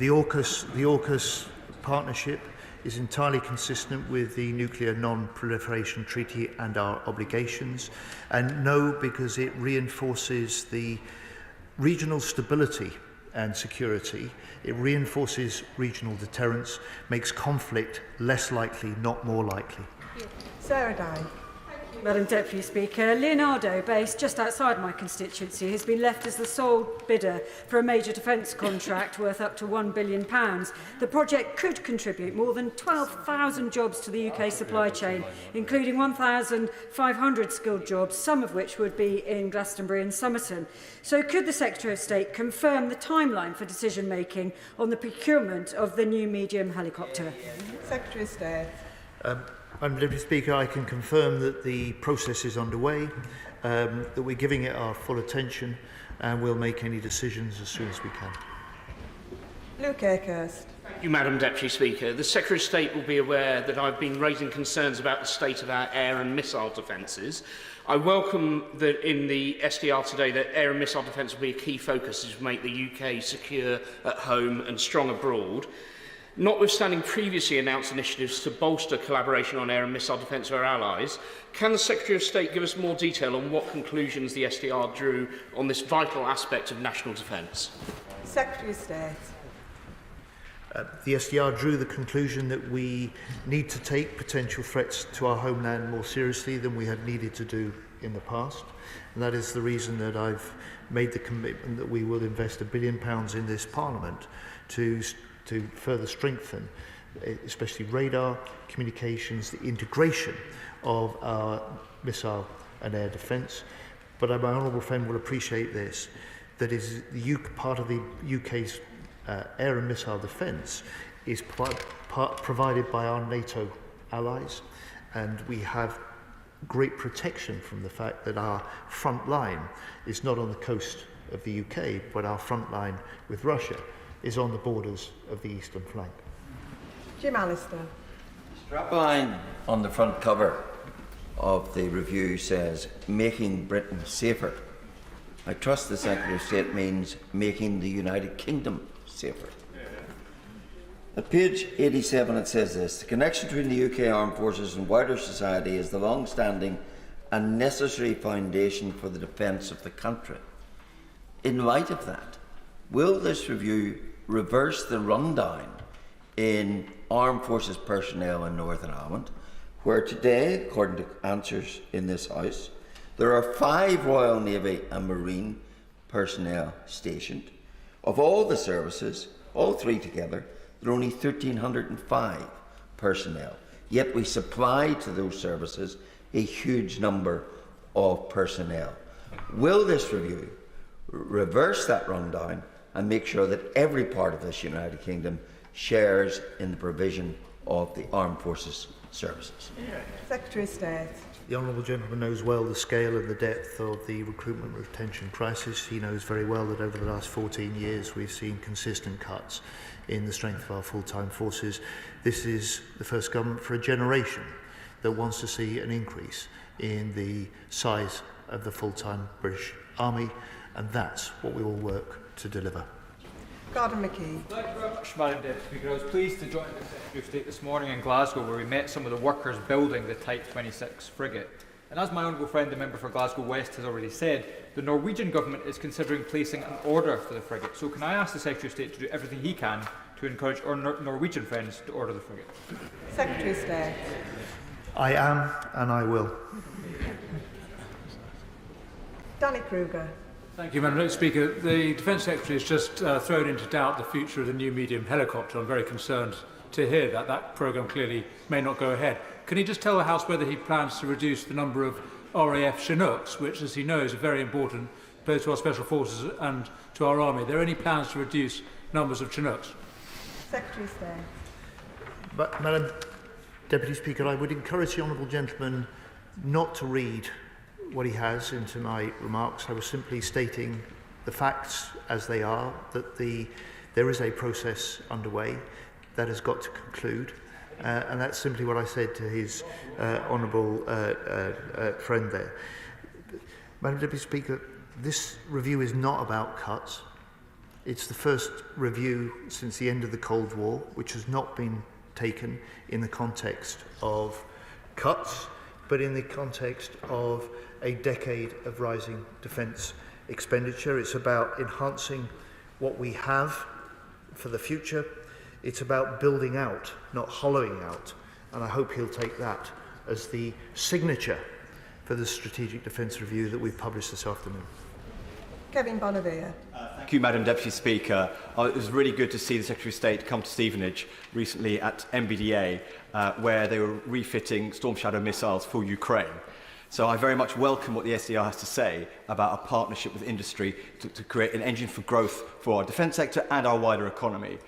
AUKUS partnership is entirely consistent with the Nuclear Non-Proliferation Treaty and our obligations, and no, because it reinforces the regional stability and security. It reinforces regional deterrence, makes conflict less likely, not more likely. Sarah Dye. Madam Deputy Speaker, Leonardo, based just outside my constituency, has been left as the sole bidder for a major defence contract worth up to £1 billion. The project could contribute more than 12,000 jobs to the UK supply chain, including 1,500 skilled jobs, some of which would be in Glastonbury and Somerton. So could the Secretary of State confirm the timeline for decision-making on the procurement of the new medium helicopter? Secretary of State. Deputy Speaker, I can confirm that the process is underway, that we're giving it our full attention, and we'll make any decisions as soon as we can. Luke Akerst. Thank you, Madam Deputy Speaker. The Secretary of State will be aware that I've been raising concerns about the state of our air and missile defences. I welcome that in the SDR today that air and missile defence will be a key focus as we make the UK secure at home and strong abroad. Notwithstanding previously announced initiatives to bolster collaboration on air and missile defence with our allies, can the Secretary of State give us more detail on what conclusions the SDR drew on this vital aspect of national defence? Secretary of State. The SDR drew the conclusion that we need to take potential threats to our homeland more seriously than we have needed to do in the past. And that is the reason that I've made the commitment that we will invest £1 billion in this Parliament to further strengthen, especially radar, communications, the integration of our missile and air defence. But my honourable friend will appreciate this, that is part of the UK's air and missile defence is provided by our NATO allies, and we have great protection from the fact that our front line is not on the coast of the UK, but our front line with Russia is on the borders of the eastern flank. Jim Allister. Strapline on the front cover of the review says, "Making Britain safer." I trust the Secretary of State means making the United Kingdom safer. At page 87 it says this: "The connection between the UK Armed Forces and wider society is the long-standing and necessary foundation for the defence of the country." In light of that, will this review reverse the rundown in Armed Forces personnel in Northern Ireland, where today, according to answers in this House, there are 5 Royal Navy and Marine personnel stationed? Of all the services, all 3 together, there are only 1,305 personnel, yet we supply to those services a huge number of personnel. Will this review reverse that rundown and make sure that every part of this United Kingdom shares in the provision of the Armed Forces services? Secretary of State. The honourable gentleman knows well the scale and the depth of the recruitment and retention crisis. He knows very well that over the last 14 years we've seen consistent cuts in the strength of our full-time forces. This is the first government for a generation that wants to see an increase in the size of the full-time British Army, and that's what we will work to deliver. Gordon McKee. Thank you very much, Madam Deputy Speaker. I was pleased to join the Secretary of State this morning in Glasgow, where we met some of the workers building the Type 26 frigate. And as my honourable friend, the member for Glasgow West, has already said, the Norwegian government is considering placing an order for the frigate. So can I ask the Secretary of State to do everything he can to encourage our Norwegian friends to order the frigate? Secretary of State. I am, and I will. Danny Kruger. Thank you, Madam Speaker. The Defence Secretary has just thrown into doubt the future of the new medium helicopter. I'm very concerned to hear that that programme clearly may not go ahead. Can he just tell the House whether he plans to reduce the number of RAF Chinooks, which, as he knows, are very important both to our Special Forces and to our Army? Are there any plans to reduce numbers of Chinooks? Secretary of State. But, Madam Deputy Speaker, I would encourage the honourable gentleman not to read what he has into my remarks. I was simply stating the facts as they are, that there is a process underway that has got to conclude, and that's simply what I said to his honourable friend there. Madam Deputy Speaker, this review is not about cuts. It's the first review since the end of the Cold War which has not been taken in the context of cuts, but in the context of a decade of rising defence expenditure. It's about enhancing what we have for the future. It's about building out, not hollowing out. And I hope he'll take that as the signature for the Strategic Defence Review that we've published this afternoon. Kevin Bonavia. Thank you, Madam Deputy Speaker. It was really good to see the Secretary of State come to Stevenage recently at MBDA, where they were refitting Storm Shadow missiles for Ukraine. So I very much welcome what the SDR has to say about a partnership with industry to create an engine for growth for our defence sector and our wider economy.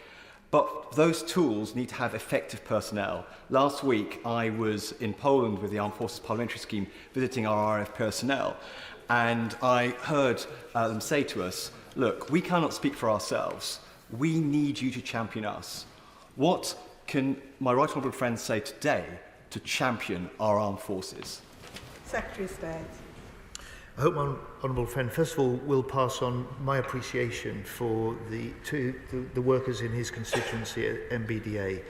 But those tools need to have effective personnel. Last week, I was in Poland with the Armed Forces Parliamentary Scheme visiting our RAF personnel, and I heard them say to us, look, we cannot speak for ourselves. We need you to champion us. What can my right honourable friends say today to champion our armed forces? Secretary of State. I hope my honourable friend, first of all, will pass on my appreciation for the workers in his constituency at MBDA.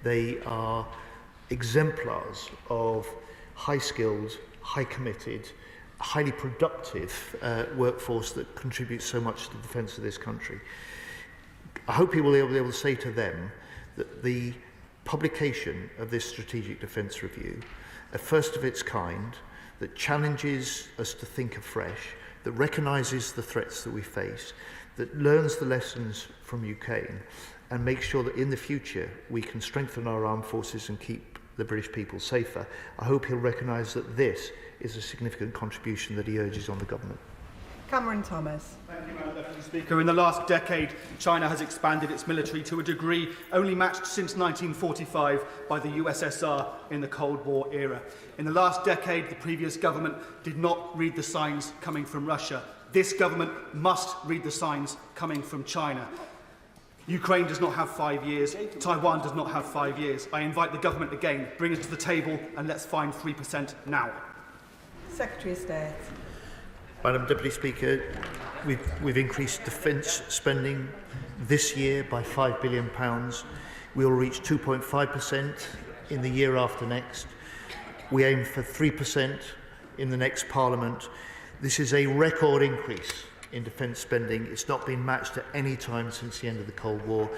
They are exemplars of high-skilled, high-committed, highly productive workforce that contributes so much to the defence of this country. I hope he will be able to say to them that the publication of this Strategic Defence Review, a first of its kind, that challenges us to think afresh, that recognises the threats that we face, that learns the lessons from Ukraine, and makes sure that in the future we can strengthen our armed forces and keep the British people safer. I hope he'll recognise that this is a significant contribution that he urges on the government. Cameron Thomas. Thank you, Madam Deputy Speaker. In the last decade, China has expanded its military to a degree only matched since 1945 by the USSR in the Cold War era. In the last decade, the previous government did not read the signs coming from Russia. This government must read the signs coming from China. Ukraine does not have 5 years. Taiwan does not have 5 years. I invite the government again, bring us to the table and let's find 3% now. Secretary of State. Madam Deputy Speaker, we've increased defence spending this year by £5 billion. We will reach 2.5% in the year after next. We aim for 3% in the next Parliament. This is a record increase in defence spending. It's not been matched at any time since the end of the Cold War.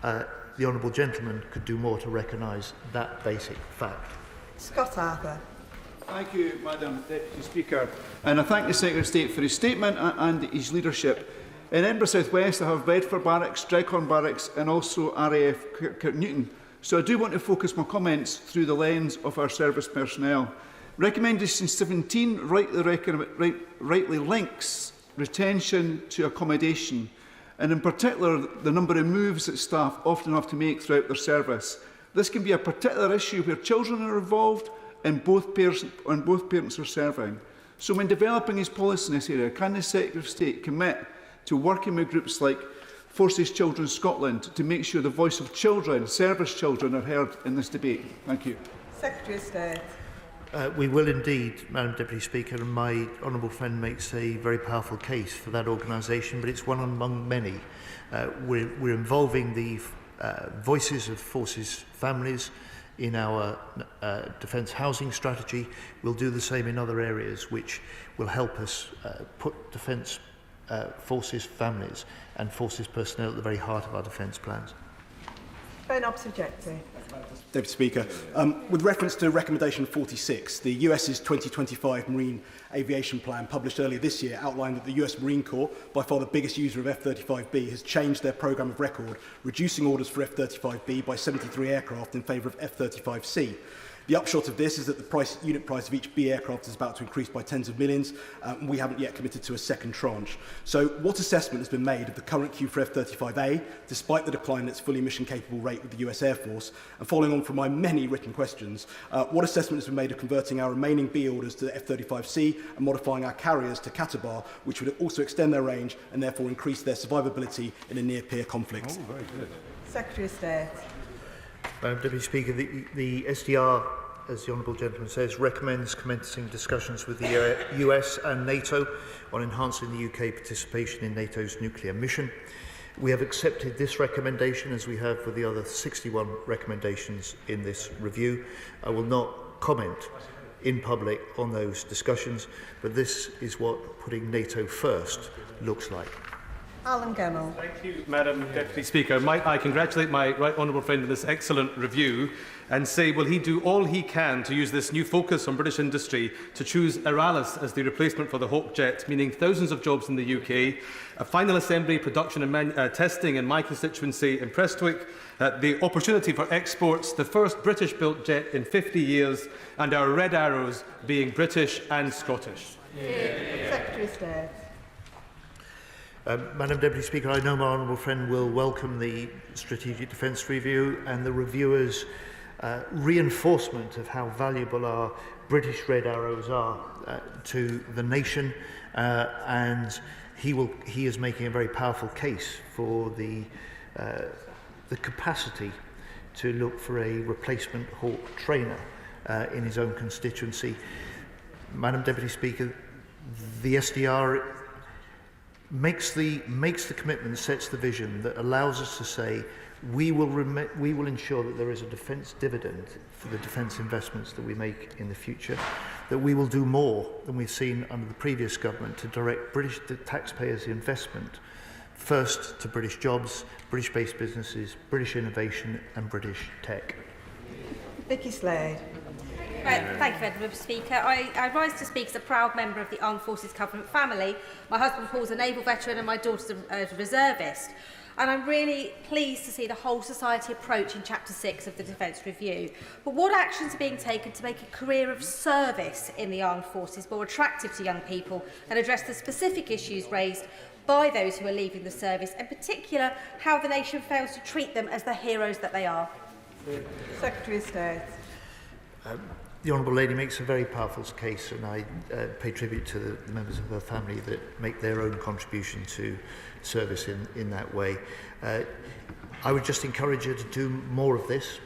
The honourable gentleman could do more to recognise that basic fact. Scott Arthur. Thank you, Madam Deputy Speaker. And I thank the Secretary of State for his statement and his leadership. In Edinburgh South West, I have Bedford Barracks, Dreghorn Barracks and also RAF Kirknewton. So I do want to focus my comments through the lens of our service personnel. Recommendation 17 rightly links retention to accommodation, and in particular the number of moves that staff often have to make throughout their service. This can be a particular issue where children are involved and both parents are serving. So when developing his policy in this area, can the Secretary of State commit to working with groups like Forces Children Scotland to make sure the voice of children, service children, are heard in this debate? Thank you. Secretary of State. We will indeed, Madam Deputy Speaker, and my honourable friend makes a very powerful case for that organisation, but it's one among many. We're involving the voices of forces families in our defence housing strategy. We'll do the same in other areas which will help us put defence forces families and forces personnel at the very heart of our defence plans. Ben Obsujecti. Deputy Speaker, with reference to recommendation 46, the US's 2025 Marine Aviation Plan published earlier this year outlined that the US Marine Corps, by far the biggest user of F-35B, has changed their programme of record, reducing orders for F-35B by 73 aircraft in favour of F-35C. The upshot of this is that the unit price of each B aircraft is about to increase by tens of millions, and we haven't yet committed to a second tranche. So what assessment has been made of the current queue for F-35A, despite the decline in its fully mission-capable rate with the US Air Force? And following on from my many written questions, what assessment has been made of converting our remaining B orders to the F-35C and modifying our carriers to Katabar, which would also extend their range and therefore increase their survivability in a near-peer conflict? Oh, very good. Secretary of State. Madam Deputy Speaker, the SDR, as the honourable gentleman says, recommends commencing discussions with the US and NATO on enhancing the UK participation in NATO's nuclear mission. We have accepted this recommendation, as we have with the other 61 recommendations in this review. I will not comment in public on those discussions, but this is what putting NATO first looks like. Alan Gemmell. Thank you, Madam Deputy Speaker. I congratulate my right honourable friend on this excellent review and say, will he do all he can to use this new focus on British industry to choose Aralis as the replacement for the Hawk jet, meaning thousands of jobs in the UK, a final assembly, production and testing in my constituency in Prestwick, the opportunity for exports, the first British-built jet in 50 years, and our Red Arrows being British and Scottish. Secretary of State. Madam Deputy Speaker, I know my honourable friend will welcome the Strategic Defence Review and the reviewer's reinforcement of how valuable our British Red Arrows are to the nation, and he is making a very powerful case for the capacity to look for a replacement Hawk trainer in his own constituency. Madam Deputy Speaker, the SDR makes the commitment, sets the vision that allows us to say we will ensure that there is a defence dividend for the defence investments that we make in the future, that we will do more than we've seen under the previous government to direct British taxpayers' investment first to British jobs, British-based businesses, British innovation and British tech. Vicky Slade. Thank you, Madam Speaker. I rise to speak as a proud member of the Armed Forces Covenant family. My husband Paul's a naval veteran and my daughter's a reservist. And I'm really pleased to see the whole society approach in Chapter 6 of the Defence Review. But what actions are being taken to make a career of service in the armed forces more attractive to young people and address the specific issues raised by those who are leaving the service, in particular how the nation fails to treat them as the heroes that they are? Secretary of State. The Honourable Lady makes a very powerful case, and I pay tribute to the members of her family that make their own contribution to service in that way. I would just encourage her to do more of this,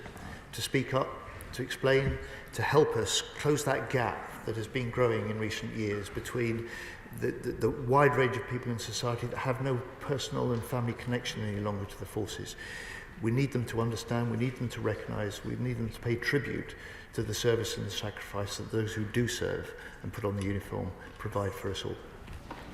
to speak up, to explain, to help us close that gap that has been growing in recent years between the wide range of people in society that have no personal and family connection any longer to the forces. We need them to understand, we need them to recognise, we need them to pay tribute to the service and the sacrifice that those who do serve and put on the uniform provide for us all.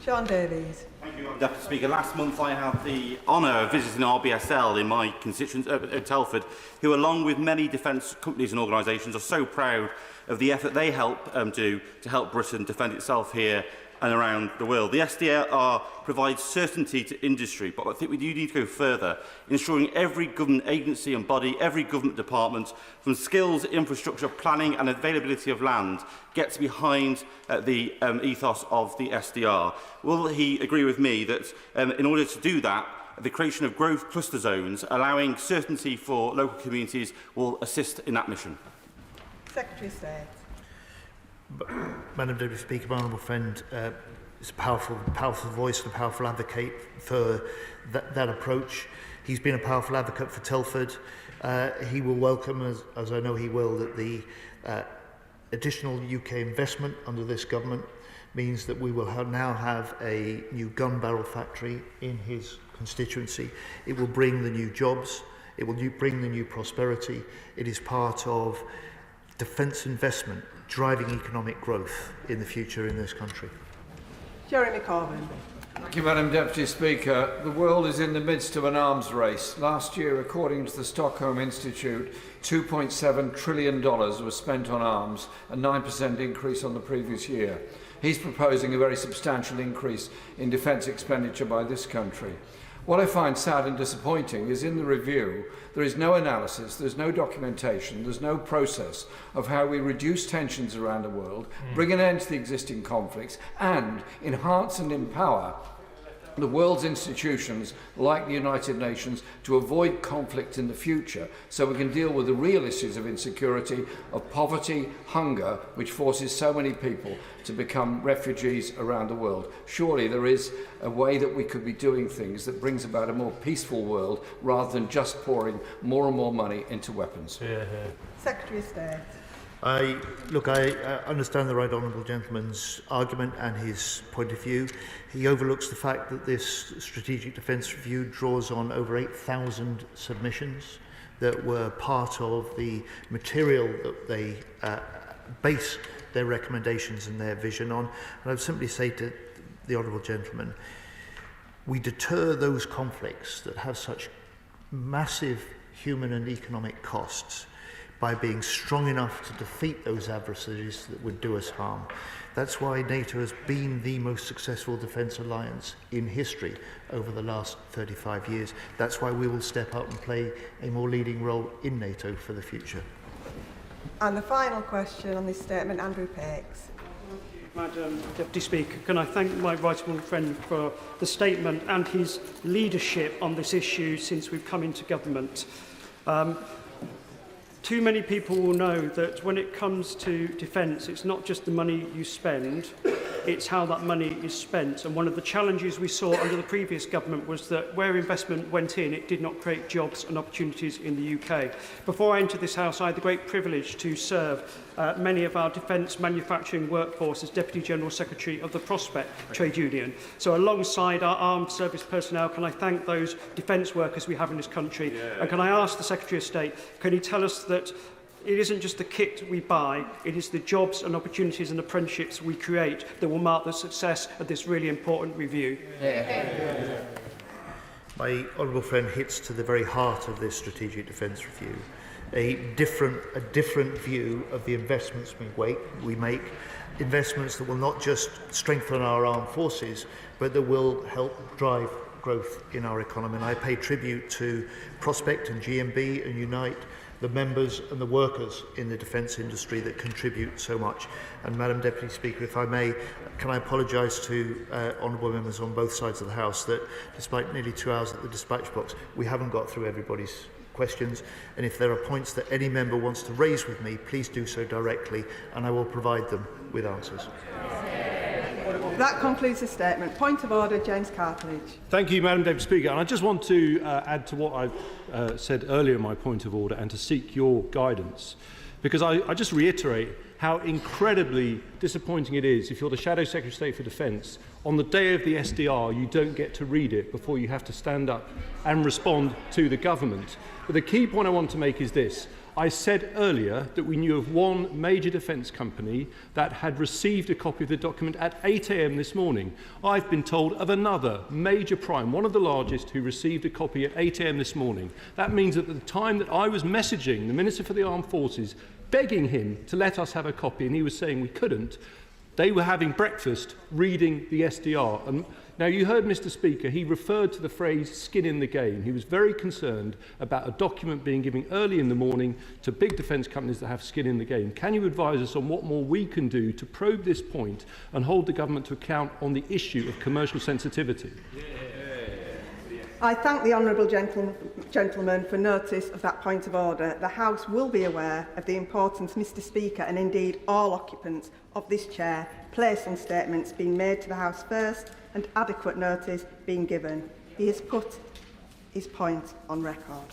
John Davies. Thank you, Deputy Speaker. Last month I had the honour of visiting RBSL in my constituency at Telford, who along with many defence companies and organisations are so proud of the effort they help do to help Britain defend itself here and around the world. The SDR provides certainty to industry, but I think we do need to go further, ensuring every government agency and body, every government department, from skills, infrastructure, planning and availability of land, gets behind the ethos of the SDR. Will he agree with me that in order to do that, the creation of growth cluster zones, allowing certainty for local communities, will assist in that mission? Secretary of State. Madam Deputy Speaker, my honourable friend is a powerful voice and a powerful advocate for that approach. He's been a powerful advocate for Telford. He will welcome, as I know he will, that the additional UK investment under this government means that we will now have a new gun barrel factory in his constituency. It will bring the new jobs. It will bring the new prosperity. It is part of defence investment driving economic growth in the future in this country. Jeremy Corbyn. Thank you, Madam Deputy Speaker. The world is in the midst of an arms race. Last year, according to the Stockholm Institute, $2.7 trillion was spent on arms, a 9% increase on the previous year. He's proposing a very substantial increase in defence expenditure by this country. What I find sad and disappointing is in the review, there is no analysis, there's no documentation, there's no process of how we reduce tensions around the world, bring an end to the existing conflicts, and enhance and empower the world's institutions, like the United Nations, to avoid conflict in the future, so we can deal with the real issues of insecurity, of poverty, hunger, which forces so many people to become refugees around the world. Surely there is a way that we could be doing things that brings about a more peaceful world, rather than just pouring more and more money into weapons. Secretary of State. I understand the right honourable gentleman's argument and his point of view. He overlooks the fact that this Strategic Defence Review draws on over 8,000 submissions that were part of the material that they base their recommendations and their vision on. And I would simply say to the honourable gentleman, we deter those conflicts that have such massive human and economic costs by being strong enough to defeat those adversaries that would do us harm. That's why NATO has been the most successful defence alliance in history over the last 35 years. That's why we will step up and play a more leading role in NATO for the future. And the final question on this statement, Andrew Pakes. Madam Deputy Speaker. Can I thank my right honourable friend for the statement and his leadership on this issue since we've come into government. Too many people will know that when it comes to defence, it's not just the money you spend, it's how that money is spent. And one of the challenges we saw under the previous government was that where investment went in, it did not create jobs and opportunities in the UK. Before I entered this House, I had the great privilege to serve many of our defence manufacturing workforce as Deputy General Secretary of the Prospect Trade Union. So alongside our armed service personnel, can I thank those defence workers we have in this country? Yeah. And can I ask the Secretary of State, can he tell us that it isn't just the kit we buy, it is the jobs and opportunities and apprenticeships we create that will mark the success of this really important review. Yeah. My honourable friend hits to the very heart of this strategic defence review. A different view of the investments we make, investments that will not just strengthen our armed forces, but that will help drive growth in our economy. And I pay tribute to Prospect and GMB and Unite, the members and the workers in the defence industry that contribute so much. And Madam Deputy Speaker, if I may, can I apologise to honourable members on both sides of the House that despite nearly 2 hours at the dispatch box, we haven't got through everybody's questions, and if there are points that any member wants to raise with me, please do so directly and I will provide them with answers. That concludes the statement. Point of order, James Cartledge. Thank you, Madam Deputy Speaker. And I just want to add to what I've said earlier in my point of order and to seek your guidance, because I just reiterate how incredibly disappointing it is if you're the Shadow Secretary of State for Defence, on the day of the SDR you don't get to read it before you have to stand up and respond to the government. But the key point I want to make is this. I said earlier that we knew of one major defence company that had received a copy of the document at 8 a.m. this morning. I've been told of another major prime, one of the largest, who received a copy at 8 a.m. this morning. That means that at the time that I was messaging the Minister for the Armed Forces, begging him to let us have a copy, and he was saying we couldn't, they were having breakfast reading the SDR. And now, you heard Mr. Speaker, he referred to the phrase skin in the game. He was very concerned about a document being given early in the morning to big defence companies that have skin in the game. Can you advise us on what more we can do to probe this point and hold the government to account on the issue of commercial sensitivity? I thank the honourable gentleman for notice of that point of order. The House will be aware of the importance Mr Speaker and indeed all occupants of this chair place on statements being made to the House first and adequate notice being given. He has put his point on record.